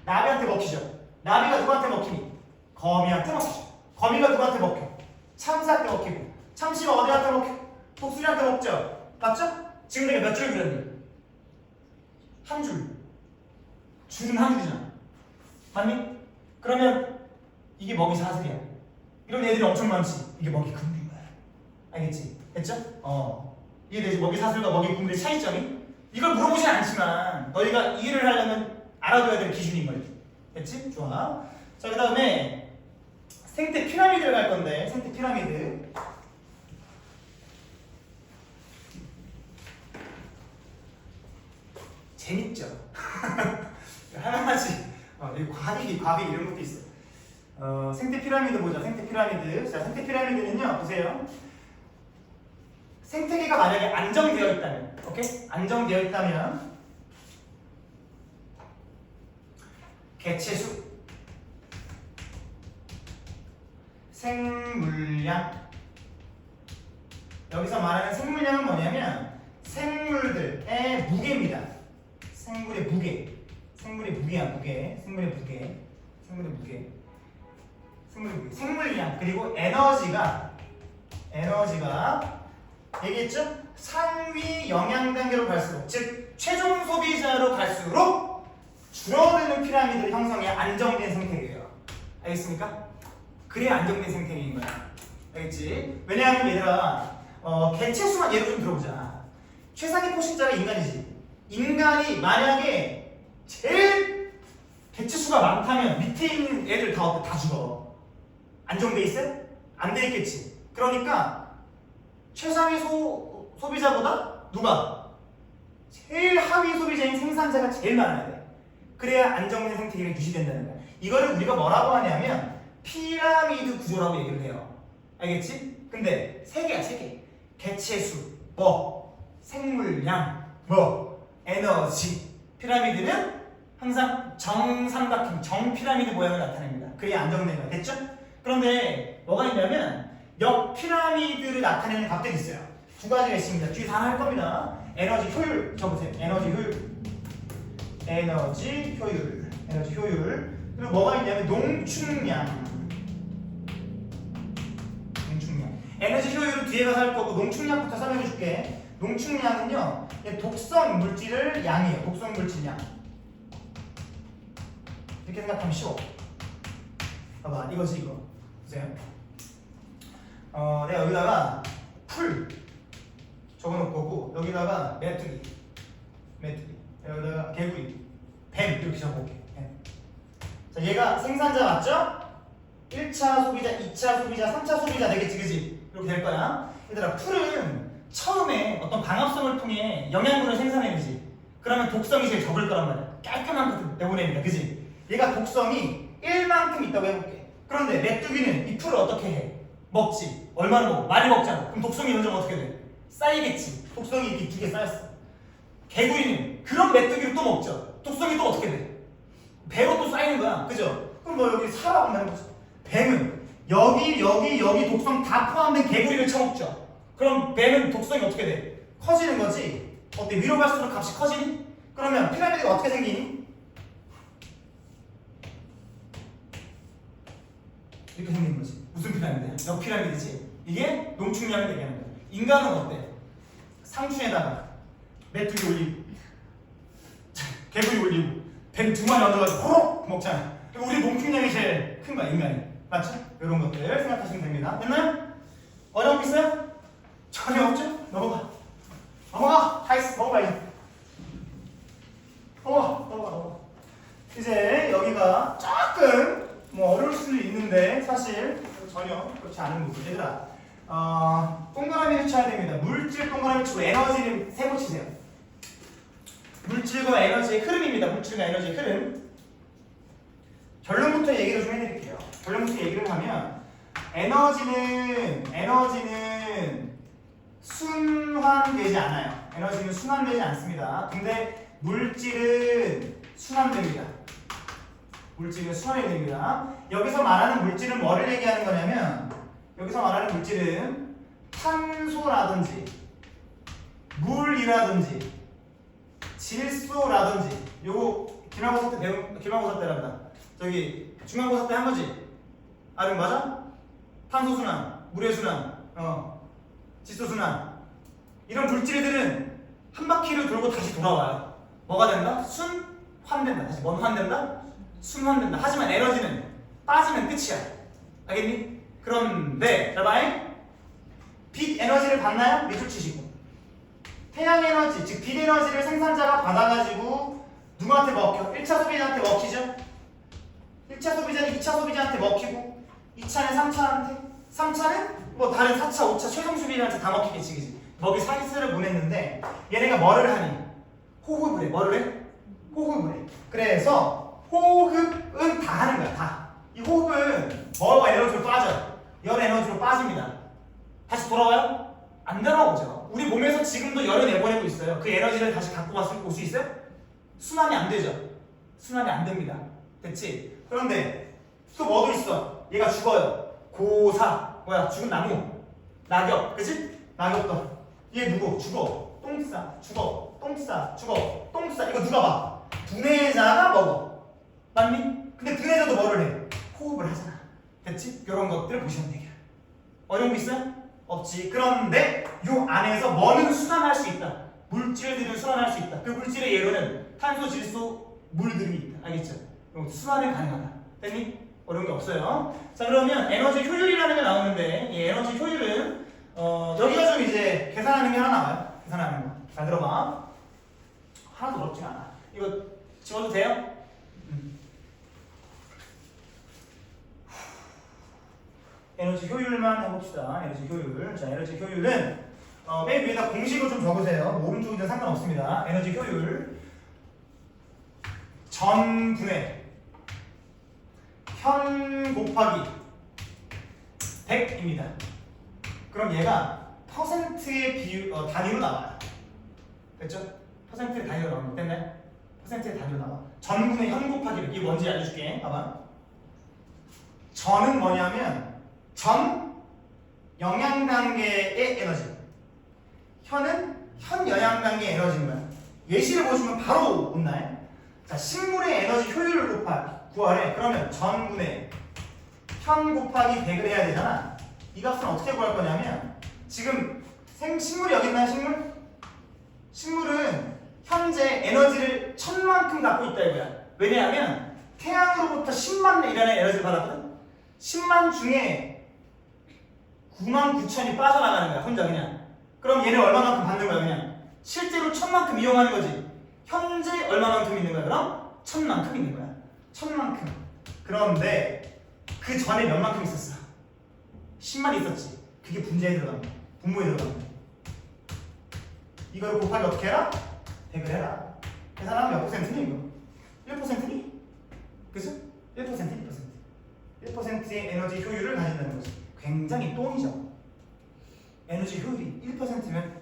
나비한테 먹히죠. 나비가 누구한테 먹히니? 거미한테 먹히죠. 거미가 누구한테 먹혀? 참새한테 먹히고. 참새가 어디한테 먹혀? 독수리한테 먹죠. 맞죠? 지금 내가 몇 줄 그렸니? 한 줄. 줄은 한 줄이잖아. 맞니? 그러면 이게 먹이 사슬이야. 이런 애들이 엄청 많지. 이게 먹이 그물인 거야. 알겠지? 됐죠? 이해되지? 먹이 사슬과 먹이 그물의 차이점이? 이걸 물어보진 않지만 너희가 이해를 하려면 알아둬야 될 기준인 거지. 됐지? 좋아. 자, 그 다음에 생태 피라미드를 갈 건데, 생태 피라미드. 재밌죠? 하나씩 과학 이런 것도 있어. 생태 피라미드 보자. 생태 피라미드. 자, 생태 피라미드는요, 보세요. 생태계가 만약에 안정되어 있다면, 오케이? 안정되어 있다면 개체수, 생물량. 여기서 말하는 생물량은 뭐냐면 생물들의 무게입니다. 생물의 무게. 생물의 무게야, 무게. 생물의 무게. 생물량. 그리고 에너지가 얘기했죠? 상위 영양 단계로 갈수록, 즉 최종 소비자로 갈수록 줄어드는 피라미드를 형성해 안정된 생태계예요. 알겠습니까? 그래야 안정된 생태계인 거야. 알겠지? 왜냐하면 얘들아, 개체수만 예로 좀 들어보자. 최상위 포식자가 인간이지. 인간이 만약에 제일 개체수가 많다면 밑에 있는 애들 다 죽어. 안정돼 있어요? 안 돼 있겠지. 그러니까 최상위 소비자보다 누가? 제일 하위 소비자인 생산자가 제일 많아야 돼. 그래야 안정된 생태계가 유지된다는 거야. 이거를 우리가 뭐라고 하냐면 피라미드 구조라고 얘기를 해요. 알겠지? 근데 세 개야, 세 개. 개체수, 생물량, 에너지. 피라미드는 항상 정삼각형, 정피라미드 모양을 나타냅니다. 그래야 안정된 거야. 됐죠? 그런데 뭐가 있냐면 역 피라미드를 나타내는 값들이 있어요. 두 가지가 있습니다. 뒤에서 하나 할 겁니다. 에너지 효율 적으세요. 에너지 효율. 그리고 뭐가 있냐면 농축량. 에너지 효율은 뒤에 가서 할 거고 농축량부터 설명해 줄게. 농축량은요, 독성 물질을 양이에요. 독성 물질 양. 이렇게 생각하면 쉬워. 봐봐, 이거지 이거. 보세요. 내가 여기다가 풀 적어놓을 거고, 여기다가 메뚜기, 여기다가 개구리, 뱀 이렇게 적어볼게. 자, 얘가 생산자 맞죠? 1차 소비자, 2차 소비자, 3차 소비자 되겠지, 그지? 이렇게 될 거야. 얘들아, 풀은 처음에 어떤 방합성을 통해 영양분을 생산해내지. 그러면 독성이 제일 적을 거란 말이야. 깔끔한 것을 내보냅니다, 그지? 얘가 독성이 1만큼 있다고 해볼게. 그런데 메뚜기는 이 풀을 어떻게 해? 먹지. 얼마나 먹어? 많이 먹잖아. 그럼 독성이 점점 어떻게 돼? 쌓이겠지. 독성이 이렇게 2개 쌓였어. 개구리는 그런 메뚜기를 또 먹죠. 독성이 또 어떻게 돼? 배로 또 쌓이는 거야. 그죠? 그럼 뭐 여기 사라고 하는 거죠. 뱀은 여기 독성 다 포함된 개구리를 처먹죠. 그럼 뱀은 독성이 어떻게 돼? 커지는 거지. 어때? 위로 갈수록 값이 커지니? 그러면 피라미드가 어떻게 생기니? 이렇게 생긴 거지. 무슨 피라미드야? 역피라미드지. 이게 농축량을 얘기하는 거야. 인간은 어때? 상추에다가 메뚜기 올리고 개구리 올리고 뱀 두 마리 얻어가지고 호록 먹잖아. 우리 농축량이 제일 큰 거야, 인간이. 맞죠? 이런 것들 생각하시면 됩니다. 됐나요? 어려운 거 있어요? 전혀 없죠? 넘어가. 다 있어. 넘어가야지. 넘어가. 이제 여기가 조금 뭐 어려울 수도 있는데 사실 전혀 그렇지 않은 부분. 얘들아, 동그라미를 쳐야 됩니다. 물질 동그라미 치고 에너지를 세고 치세요. 물질과 에너지의 흐름입니다. 물질과 에너지의 흐름. 결론부터 얘기를 좀 해드릴게요. 결론부터 얘기를 하면 에너지는 순환되지 않아요. 에너지는 순환되지 않습니다. 근데 물질은 순환됩니다. 물질은 순환이 됩니다. 여기서 말하는 물질은 뭐를 얘기하는 거냐면, 여기서 말하는 물질은 탄소라든지 물이라든지 질소라든지, 요거 기말고사 때 배운, 기말고사 때란다. 저기 중간고사 때 한 거지? 아름 맞아? 탄소 순환, 물의 순환, 질소 순환. 이런 물질들은 한 바퀴를 돌고 다시 돌아와요. 뭐가 된다? 순환된다. 다시 뭔 환된다? 순환된다. 하지만 에너지는 빠지면 끝이야. 알겠니? 그런데 자 봐잉. 빛 에너지를 받나요? 밑줄 치시고. 태양 에너지, 즉 빛 에너지를 생산자가 받아가지고 누구한테 먹혀? 1차 소비자한테 먹히죠? 1차 소비자는 2차 소비자한테 먹히고, 2차는 3차한테, 3차는 뭐 다른 4차, 5차 최종 소비자한테 다 먹히겠지, 그치? 먹이 사기스를 보냈는데 얘네가 뭐를 하니? 호흡을 해. 뭐를 해? 호흡을 해. 그래서 호흡은 다 하는 거야, 다. 이 호흡은 뭐가 에너지로 빠져? 열 에너지로 빠집니다. 다시 돌아와요? 안 돌아오죠. 우리 몸에서 지금도 열을 내보내고 있어요. 그 에너지를 다시 갖고 올 수 있어요? 순환이 안 되죠. 순환이 안 됩니다. 됐지? 그런데 또 뭐도 있어. 얘가 죽어요. 고사, 뭐야? 죽은 나무, 낙엽, 그치? 낙엽도. 얘 누구? 죽어. 똥 싸, 죽어. 똥 싸, 죽어. 똥 싸. 이거 누가 봐? 분해자가 먹어. 맞니? 근데 분해자도 뭐를 해? 호흡을 하잖아. 됐지? 이런 것들 보시면 돼요. 어려운 거 있어요? 없지. 그런데 요 안에서 뭐는 순환할 수 있다. 물질들을 순환할 수 있다. 그 물질의 예로는 탄소, 질소, 물들이 있다. 알겠죠? 순환이 가능하다. 됐니? 어려운 게 없어요. 자, 그러면 에너지 효율이라는 게 나오는데, 이 에너지 효율은 여기가 좀 이제 계산하는 게 하나 나와요. 계산하는 거. 잘 들어봐. 하나도 어렵지 않아. 이거 지워도 돼요? 에너지 효율만 해봅시다. 에너지 효율. 자, 에너지 효율은 맨 위에다 공식을 좀 적으세요. 오른쪽이든 상관없습니다. 에너지 효율. 전분의 현 곱하기 100입니다. 그럼 얘가 퍼센트의 단위로 나와요. 됐죠? 퍼센트의 단위로 나오면 됐나요? 퍼센트의 단위로 나와. 전분의 현 곱하기 100. 이게 뭔지 알려줄게. 봐봐. 전은 뭐냐면 전 영양 단계의 에너지. 현은 현 영양 단계의 에너지인 거야. 예시를 보시면 바로 온나요? 자, 식물의 에너지 효율을 구하래. 그러면 전분의 현 곱하기 100을 해야 되잖아. 이 값은 어떻게 구할 거냐면, 지금 식물이 여기 있나요? 식물은 현재 에너지를 1000만큼 갖고 있다 이거야. 왜냐하면 태양으로부터 10만 이라는 에너지를 받았거든. 10만 중에 99,000이 빠져나가는 거야, 혼자 그냥. 그럼 얘는 얼마만큼 받는 거야, 그냥? 실제로 1000만큼 이용하는 거지. 현재 얼마만큼 있는 거야, 그럼? 1000만큼 있는 거야. 1000만큼. 그런데 그 전에 몇 만큼 있었어? 10만 있었지. 그게 분자에 들어가는 거야. 분모에 들어가는 거야. 이걸 곱하기 어떻게 해라? 100을 해라. 계산하면 몇 퍼센트니 이거? 1%니? 그죠? 1%, 1%의 에너지 효율을 가진다는 거지. 굉장히 똥이죠. 에너지 효율이 1%면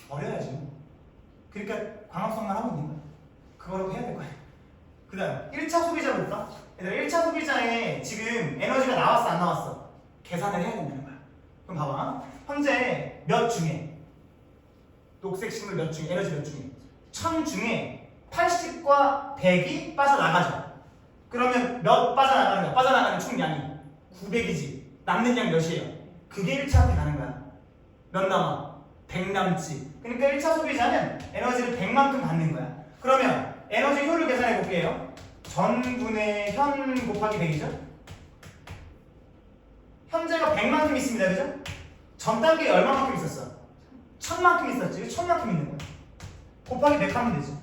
버려야지. 그러니까 광합성만 하고 있는 거야. 그거라고 해야 될 거야. 그 다음 1차 소비자 볼까? 얘들아 1차 소비자에 지금 에너지가 나왔어 안 나왔어? 계산을 해야 된다는 거야. 그럼 봐봐. 현재 몇 중에 녹색 식물 몇 중에 에너지 몇 중에 1000 중에 80과 100이 빠져나가죠. 그러면 몇 빠져나가는 거야? 빠져나가는 총량이 900이지. 남는 양 몇이에요? 그게 1차한테 가는 거야. 몇 남아? 100 남지. 그러니까 1차 소비자는 에너지를 100만큼 받는 거야. 그러면 에너지 효율 계산해 볼게요. 전분의 현 곱하기 100이죠? 현재가 100만큼 있습니다. 그죠? 전 단계에 얼마만큼 있었어? 1000만큼 있었지. 1000만큼 있는 거야. 곱하기 100 하면 되지.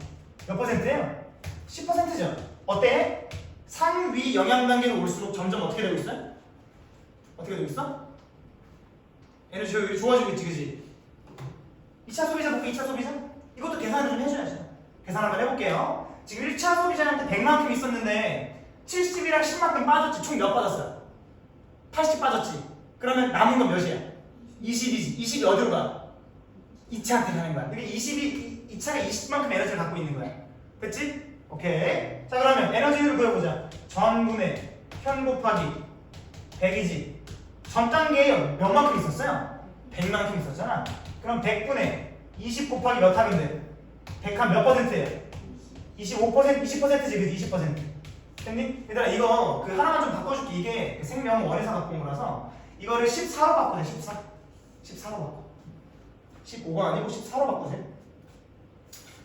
몇 퍼센트예요? 10%죠. 어때? 상위 영양 단계로 올수록 점점 어떻게 되고 있어요? 어떻게 되고 있어? 에너지 효율이 좋아지고 있지, 그지? 2차 소비자 볼게, 2차 소비자? 이것도 계산을 좀 해줘야죠. 계산 한번 해볼게요. 지금 1차 소비자한테 100만큼 있었는데 70이랑 10만큼 빠졌지. 총 몇 빠졌어요? 80 빠졌지. 그러면 남은 건 몇이야? 20이지. 20이 어디로 가? 2차한테 가는 거야. 그러니까 2차가 20만큼 에너지를 갖고 있는 거야. 됐지? 오케이. 자, 그러면 에너지 효율을 그려보자. 전분의 현 곱하기 100이지. 전 단계에 몇 만큼 있었어요? 100만큼 있었잖아. 그럼 100분의 20 곱하기 몇 합인데? 100 한 몇 퍼센트예요? 25%, 20%지, 그지? 20%. 됐니? 얘들아, 이거 그 하나만 좀 바꿔줄게. 이게 생명 원에서 갖고 온 거라서 이거를 14로 바꾸자. 14. 14로 바꿔. 15가 아니고 14로 바꾸세요.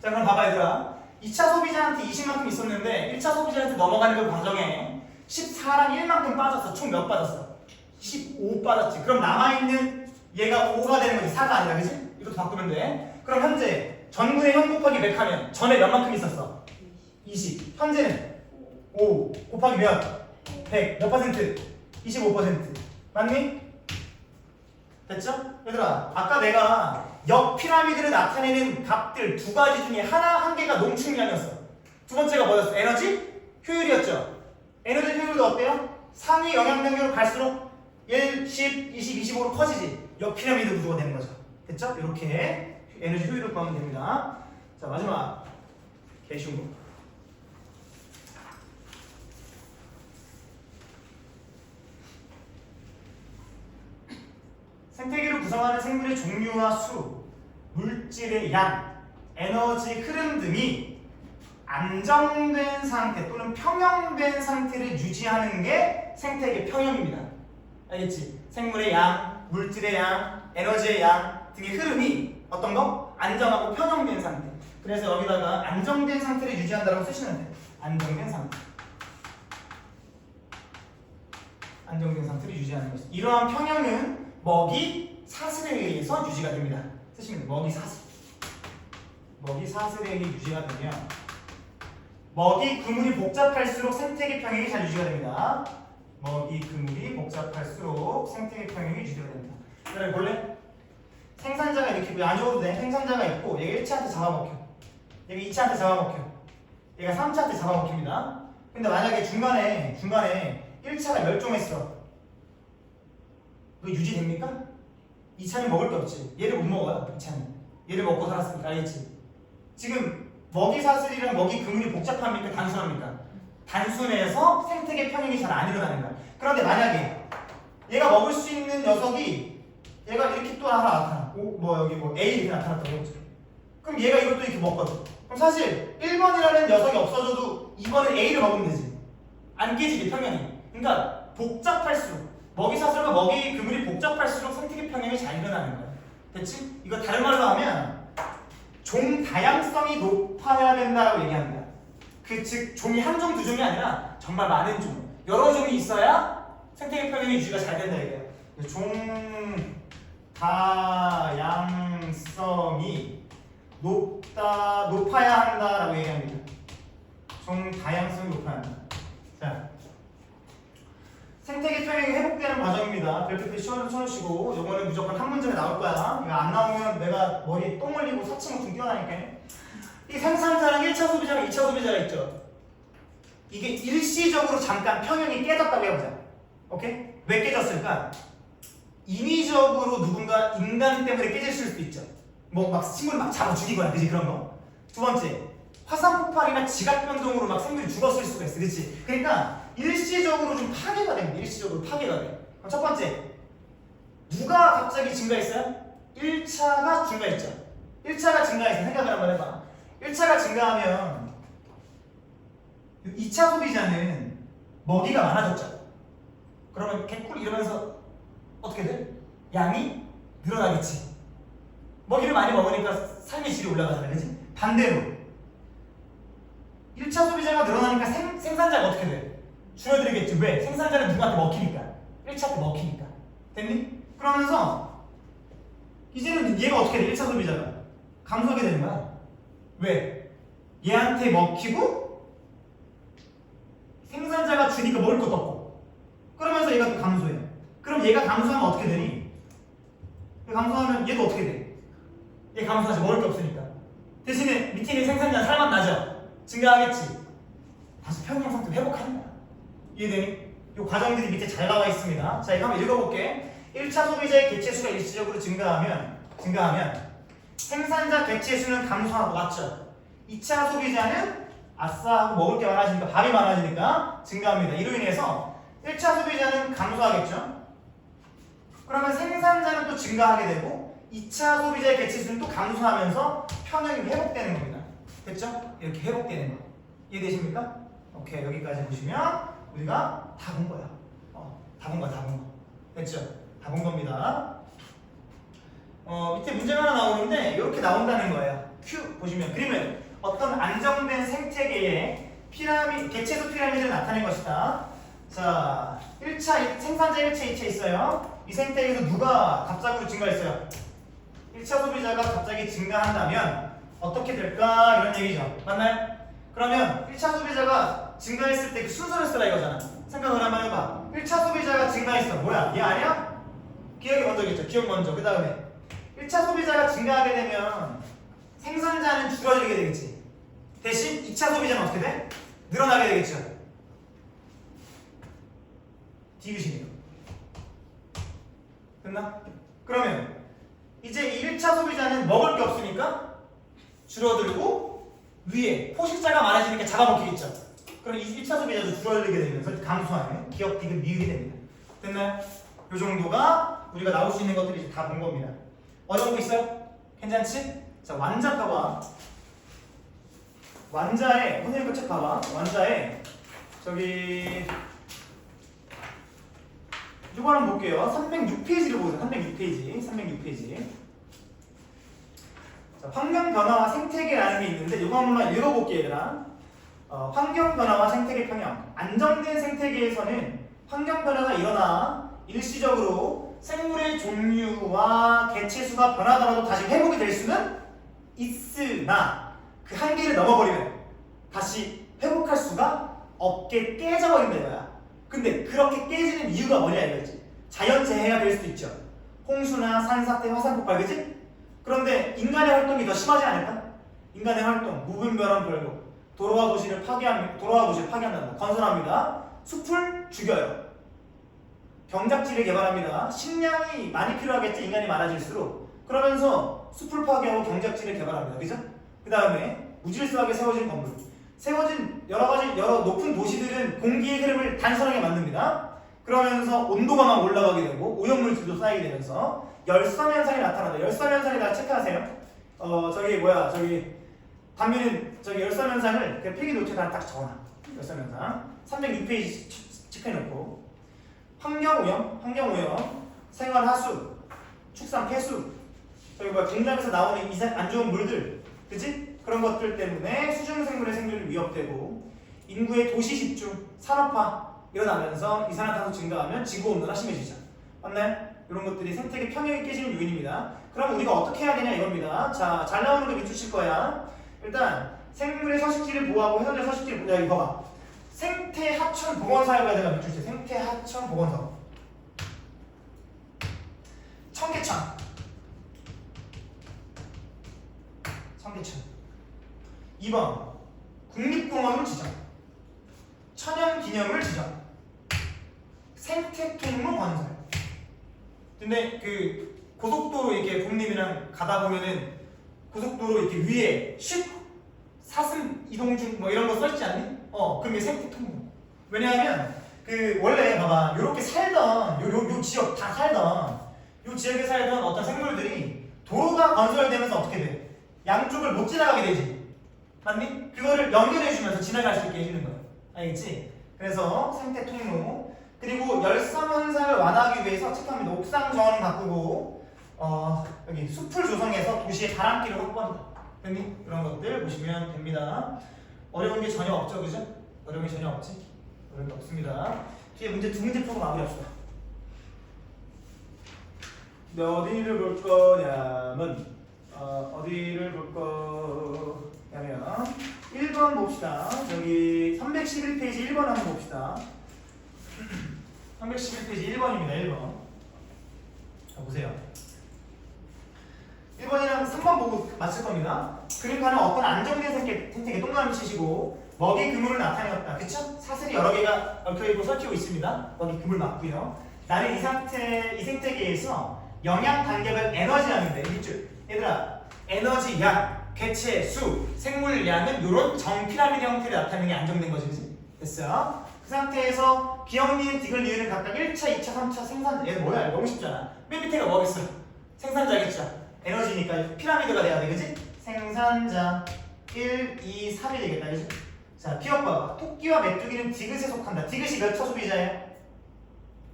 자, 그럼 봐봐, 얘들아. 2차 소비자한테 20만큼 있었는데 1차 소비자한테 넘어가는 그 과정에 14랑 1만큼 빠졌어. 총 몇 빠졌어? 15 빠졌지. 그럼 남아있는 얘가 5가 되는 거지. 4가 아니라, 그지? 이것도 바꾸면 돼. 그럼 현재 전분의 현 곱하기 100 하면 전에 몇 만큼 있었어? 20. 현재는 5 곱하기 몇? 100. 몇 퍼센트? 25%. 맞니? 됐죠? 얘들아, 아까 내가 역 피라미드를 나타내는 값들 두 가지 중에 한 개가 농축량이었어. 두 번째가 뭐였어? 에너지 효율이었죠. 에너지 효율도 어때요? 상위 영양 단계로 갈수록 1, 10, 20, 25로 커지지. 역 피라미드 구조가 되는 거죠. 됐죠? 이렇게 에너지 효율을 구하면 됩니다. 자, 마지막 개 쉬운 거. 생태계를 구성하는 생물의 종류와 수, 물질의 양, 에너지 흐름 등이 안정된 상태 또는 평형된 상태를 유지하는 게 생태계 평형입니다. 알겠지? 생물의 양, 물질의 양, 에너지의 양 등의 흐름이 어떤 거? 안정하고 평형된 상태. 그래서 여기다가 안정된 상태를 유지한다고 쓰시면 돼요. 안정된 상태. 안정된 상태를 유지하는 것이. 이러한 평형은 먹이 사슬에 의해서 유지가 됩니다. 쓰시면 돼요. 먹이 사슬. 먹이 사슬에 의해 유지가 되면 먹이 그물이 복잡할수록 생태계 평형이 잘 유지가 됩니다. 먹이 그물이 복잡할수록 생태계 평형이 유지가 됩니다. 그래 볼래? 생산자가 이렇게 있고 안 적어도 돼. 생산자가 있고 얘가 1차한테 잡아먹혀. 얘가 2차한테 잡아먹혀. 얘가 3차한테 잡아먹힙니다. 근데 만약에 중간에 1차가 멸종했어. 그거 유지됩니까? 2차는 먹을 게 없지. 얘를 못 먹어요. 2차는. 얘를 먹고 살았으니까. 알겠지? 지금 먹이 사슬이랑 먹이 그물이 복잡합니까? 단순합니까? 단순해서 생태계 평형이 잘 안 일어나는 거야. 그런데 만약에 얘가 먹을 수 있는 녀석이 얘가 이렇게 또 하나 나타나. 여기 A 이렇게 나타났다고 했죠. 그럼 얘가 이것도 이렇게 먹거든. 그럼 사실 1번이라는 녀석이 없어져도 2번은 A를 먹으면 되지. 안 깨지게 평형이. 그러니까 복잡할수록 먹이 사슬과 먹이 그물이 복잡할수록 생태계 평형이 잘 일어나는 거야. 됐지? 이거 다른 말로 하면 종 다양성이 높아야 된다라고 얘기합니다. 즉 종이 한 종, 두 종이 아니라 정말 많은 종, 여러 종이 있어야 생태계 평형의 유지가 잘 된다 이거예요. 종 다양성이 높아야 한다라고 얘기합니다. 종 다양성이 높아야 한다. 자, 생태계 평형이 회복되는 과정입니다. 별표표 쳐주시고 이거는 무조건 한 문제에 나올 거야. 이거 안 나오면 내가 머리에 똥 흘리고 사치만큼 뛰어나니까. 이 생산자랑 1차 소비자랑 2차 소비자가 있죠. 이게 일시적으로 잠깐 평형이 깨졌다고 해보자. 오케이? 왜 깨졌을까? 인위적으로 누군가 인간 때문에 깨질 수도 있죠. 뭐 막 식물을 막 잡아 죽이거나 그지 그런 거. 두 번째, 화산 폭발이나 지각 변동으로 막 생물이 죽었을 수가 있어, 그렇지? 그러니까 일시적으로 좀 파괴가 됩니다. 일시적으로 파괴가 돼. 그럼 첫 번째, 누가 갑자기 증가했어요? 1차가 증가했죠. 1차가 증가해서 생각을 한번 해봐. 1차가 증가하면 2차 소비자는 먹이가 많아졌죠. 그러면 개꿀 이러면서 어떻게 돼? 양이 늘어나겠지. 먹이를 많이 먹으니까 삶의 질이 올라가잖아, 그치? 반대로 1차 소비자가 늘어나니까 생산자가 어떻게 돼? 줄어들겠지. 왜? 생산자는 누구한테 먹히니까. 1차한테 먹히니까. 됐니? 그러면서 이제는 얘가 어떻게 돼? 1차 소비자가 감소하게 되는 거야. 왜? 얘한테 먹히고 생산자가 주니까 먹을 것도 없고, 그러면서 얘가 또 감소해. 그럼 얘가 감소하면 어떻게 되니? 얘가 감소하면 얘도 어떻게 돼? 얘 감소하지. 먹을 게 없으니까. 대신에 밑에 있는 생산자 살만 나죠? 증가하겠지. 다시 평균 상태 회복하는 거야. 이해되니? 이 과정들이 밑에 잘 나와 있습니다. 자, 이거 한번 읽어볼게. 1차 소비자의 개체수가 일시적으로 증가하면 생산자 개체수는 감소하고, 맞죠? 2차 소비자는 아싸 하고 먹을 게 많아지니까, 밥이 많아지니까 증가합니다. 이로 인해서 1차 소비자는 감소하겠죠? 그러면 생산자는 또 증가하게 되고 2차 소비자의 개체수는 또 감소하면서 평형이 회복되는 겁니다. 됐죠? 이렇게 회복되는 거. 이해되십니까? 오케이, 여기까지 보시면 우리가 다 본 거야. 다 본 거야, 다 본 거. 됐죠? 다 본 겁니다. 밑에 문제가 하나 나오는데 이렇게 나온다는 거예요. Q 보시면 그림은 어떤 안정된 생태계의 개체수 피라미드를 나타낸 것이다. 자, 1차 생산자 1차, 2차 있어요. 이 생태계에서 누가 갑작으로 증가했어요? 1차 소비자가 갑자기 증가한다면 어떻게 될까? 이런 얘기죠. 맞나요? 그러면 1차 소비자가 증가했을 때 그 순서를 쓰라 이거잖아. 생각을 한번 해봐. 1차 소비자가 증가했어. 뭐야? 얘 아니야? 기억이 먼저겠죠. 기억 먼저. 그 다음에 1차 소비자가 증가하게 되면 생산자는 줄어들게 되겠지. 대신 2차 소비자는 어떻게 돼? 늘어나게 되겠죠. 디귿이네요. 됐나? 그러면 이제 1차 소비자는 먹을 게 없으니까 줄어들고 위에 포식자가 많아지니까 잡아먹히겠죠. 그럼 1차 소비자도 줄어들게 되면서 감소하는 기억 디귿 미흡이 됩니다. 됐나요? 이 정도가 우리가 나올 수 있는 것들이 다 본 겁니다. 어려운 거 있어요? 괜찮지? 자, 완자 봐봐. 완자에 선생님 거 책 봐봐. 완자에 저기 이거 한번 볼게요. 306페이지를 보세요. 306페이지. 자, 환경 변화와 생태계라는 게 있는데 이거 한번만 읽어볼게요, 얘들아. 환경 변화와 생태계 평형. 안정된 생태계에서는 환경 변화가 일어나 일시적으로 생물의 종류와 개체수가 변하더라도 다시 회복이 될 수는 있으나 그 한계를 넘어버리면 다시 회복할 수가 없게 깨져버린다 이거야. 근데 그렇게 깨지는 이유가 뭐냐 이거지. 자연재해가 될 수도 있죠. 홍수나 산사태, 화산폭발, 그치? 그런데 인간의 활동이 더 심하지 않을까? 인간의 활동, 무분별한 결국 도로와 도시를 파괴한다. 건설합니다. 숲을 죽여요. 경작지를 개발합니다. 식량이 많이 필요하겠지, 인간이 많아질수록. 그러면서 숲을 파괴하고 경작지를 개발합니다. 그죠? 그 다음에 무질서하게 세워진 건물. 세워진 여러 높은 도시들은 공기의 흐름을 단순하게 만듭니다. 그러면서 온도가 막 올라가게 되고 오염물질도 쌓이게 되면서 열섬 현상이 나타난다. 열섬 현상이 다 체크하세요. 담비는 열섬 현상을 그냥 필기 노트에 딱 적어놔. 열섬 현상 306페이지 체크해놓고 환경오염, 생활하수, 축산 폐수, 공장에서 나오는 안 좋은 물들, 그치? 그런 것들 때문에 수중생물의 생존이 위협되고 인구의 도시 집중, 산업화 일어나면서 이산화탄소 증가하면 지구온도가 심해지죠. 맞나요? 이런 것들이 생태계 평형이 깨지는 요인입니다. 그럼 우리가 어떻게 해야 되냐 이겁니다. 자, 잘 나오는 거 밑줄 칠 거야. 일단 생물의 서식지를 보호하고 해산물 서식지를 보호하고 이거 봐. 생태 하천 보건사회가 내가 밑줄 쳐. 생태 하천 보건사업. 청계천. 2번 국립공원을 지정. 천연기념을 지정. 생태통로 건설. 근데 그 고속도로 이렇게 국립이랑 가다 보면은 고속도로 이렇게 위에 슉 사슴 이동 중 뭐 이런 거 써있지 않니? 그럼 이게 생태 통로. 왜냐하면 그 원래 봐봐 요렇게 살던 요 지역 다 살던 요 지역에 살던 어떤 생물들이 도로가 건설되면서 어떻게 돼? 양쪽을 못 지나가게 되지. 맞니? 그거를 연결해주면서 지나갈 수 있게 해주는 거야. 알겠지? 그래서 생태 통로. 그리고 열섬 현상을 완화하기 위해서 체크합니다. 옥상 정원을 바꾸고 여기 숲을 조성해서 도시의 바람길을 확보한다. 됐니? 이런 것들 보시면 됩니다. 어려운 게 전혀 없죠, 그죠? 어려운 게 전혀 없지? 어려운 게 없습니다. 뒤에 문제 두 문제 풀고 마무리합시다. 네, 어디를 볼 거냐면 어디를 볼 거냐면 1번 봅시다. 여기 311페이지 1번 한번 봅시다. 311페이지 1번입니다. 1번. 자, 보세요. 1번이랑 3번 보고 맞출 겁니다. 그림판은 어떤 안정된 생태계 동그라미 치시고 먹이 그물을 나타내었다. 그쵸? 사슬이 여러 개가 얽혀있고 설키고 있습니다. 먹이 그물 맞고요. 나는 이 생태계에서 영양 단계별 에너지량인데 밑줄. 얘들아, 에너지 양, 개체 수, 생물 양은 이런 정피라미드 형태를 나타내는 게 안정된 거지, 그치? 됐어요. 그 상태에서 기억, 니은, 디귿, 리을은 각각 1차, 2차, 3차 생산자. 얘는 뭐야? 너무 쉽잖아. 맨 밑에가 뭐겠어? 생산자겠죠? 에너지니까 피라미드가 돼야 돼, 그치? 생산자 1, 2, 3이 되겠다, 그치? 자, 기억 봐봐. 토끼와 메뚜기는 디귿에 속한다. 디귿이 몇 차 소비자예요?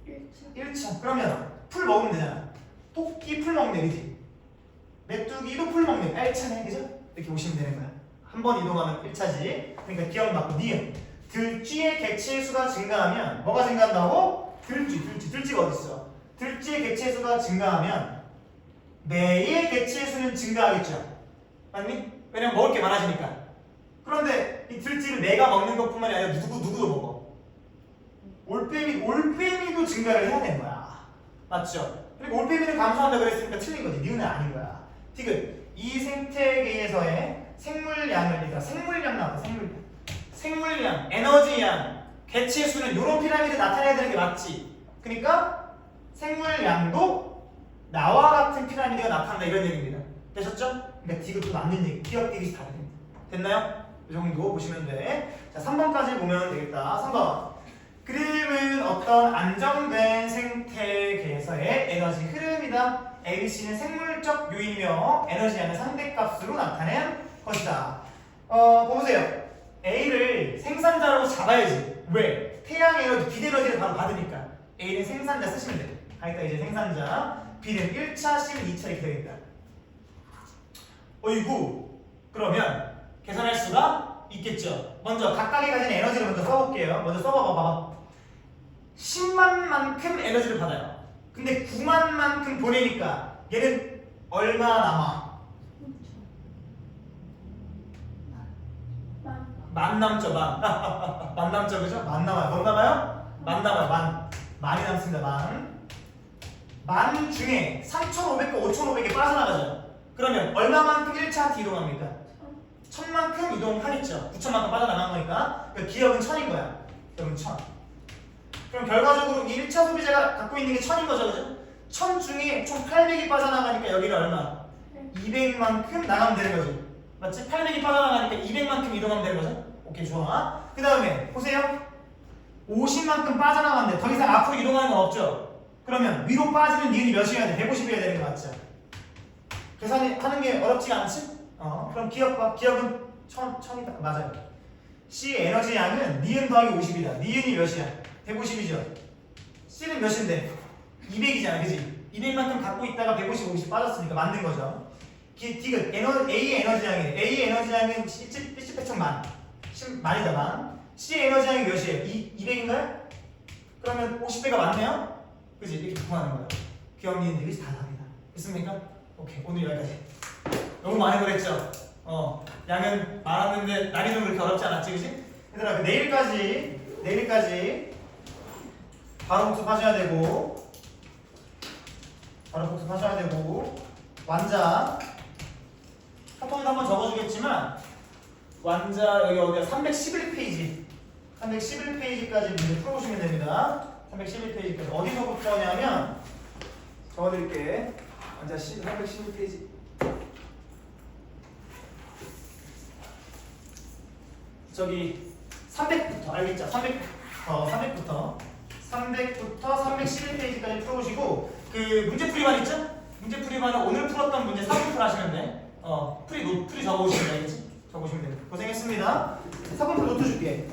1차. 1차. 그러면 풀 먹으면 되잖아. 토끼 풀 먹네, 그치? 메뚜기도 풀 먹네. 1차네, 그죠? 이렇게 보시면 되는 거야. 한 번 이동하면 1차지. 그러니까 기억 맞고 니은. 들쥐의 개체의 수가 증가하면 뭐가 증가한다고? 들쥐가 어딨어? 들쥐의 개체의 수가 증가하면 매의 개체의 수는 증가하겠죠. 맞니? 왜냐면 먹을 게 많아지니까. 그런데 이 들쥐를 내가 먹는 것뿐만이 아니라 누구도 먹어. 올빼미도 증가를 해야 되는 거야. 맞죠? 그리고 올빼미는 감소한다 그랬으니까 틀린 거지. 니은은 아닌 거야. 디귿. 이 생태계에서의 생물량을, 그러니까 생물량 나왔다. 생물량, 에너지량, 개체 수는 이런 피라미드 나타내야 되는 게 맞지. 그러니까 생물량도 나와 같은 피라미드가 나타난다 이런 얘기입니다. 되셨죠? 그러니까 디귿도 맞는 얘기. 기억 디귿이 다릅니다. 됐나요? 이 정도 보시면 돼. 자, 3번까지 보면 되겠다. 3번. 그림은 어떤 안정된 생태계에서의 에너지 흐름이다. ABC는 생물적 요인이며 에너지량을 상대값으로 나타낸 것이다. 보세요. A를 생산자로 잡아야지. 왜? 태양 에너지, 빛 에너지를 바로 받으니까. A는 생산자 쓰시면 돼. 그러니까 이제 생산자, B는 1차, C는 2차 이렇게 되겠다. 어이구. 그러면 계산할 수가 있겠죠. 먼저 각각이 가진 에너지를 먼저 써볼게요. 먼저 써봐봐. 10만만큼 에너지를 받아요. 근데 9만만큼 보내니까 얘는 얼마 남아? 만 남죠, 만. 만 남죠, 그죠? 만 남아요. 뭐 남아요? 만 남아요, 많이 남습니다, 만 중에 3,500과 5,500이 빠져나가죠. 그러면 얼마만큼 1차한테 이동합니까? 1000만큼 이동하겠죠. 9,000만큼 빠져나간 거니까. 그러니까 기억은 1000인 거야. 기억은 1000. 그럼 결과적으로 이 1차 소비자가 갖고 있는 게 1000인 거죠, 그죠? 1000 중에 총 800이 빠져나가니까 여기는 얼마? 200만큼 나가면 되는 거지. 맞지? 800이 빠져나가니까 200만큼 이동하면 되는 거죠? 오케이, 좋아. 그 다음에 보세요. 50만큼 빠져나갔는데 더 이상 앞으로 이동하는 건 없죠? 그러면 위로 빠지는 니은이 몇이어야 돼? 150이어야 되는 거 맞죠? 계산하는 게 어렵지가 않지? 그럼 기억 봐. 기억은 1000이다. 맞아요. C 에너지 양은 니은 더하기 50이다. 니은이 몇이야? 150이죠? C는 몇인데? 200이잖아, 그지? 200만큼 갖고 있다가 150, 50 빠졌으니까 맞는 거죠. 디귿, A의 에너지량이래. A의 에너지량은 일시배총 만이다, 만. C의 에너지량이 몇이에요? 200인가요? 그러면 50배가 많네요? 그지? 이렇게 구하는 거예요. 기억, 니은, 디귿이 다 답이다. 됐습니까? 오케이, 오늘 여기까지. 너무 많이 그랬죠? 양은 많았는데 난이도는 그렇게 어렵지 않았지, 그지? 얘들아, 내일까지 바로 복습하셔야 되고, 완자 카톡에도 한번 적어주겠지만 완자 여기 어디야? 311페이지까지 문제 풀어보시면 됩니다. 311페이지까지 어디서부터냐면 적어드릴게. 완자 311페이지 저기 300부터 알겠죠? 300부터 311페이지까지 풀어보시고 그 문제풀이반 있죠? 문제풀이반은 오늘 풀었던 문제 4분풀 하시면 돼. 풀이 적어오시면 돼. 알겠지? 적어오시면 돼. 고생했습니다. 4분풀 노트 줄게.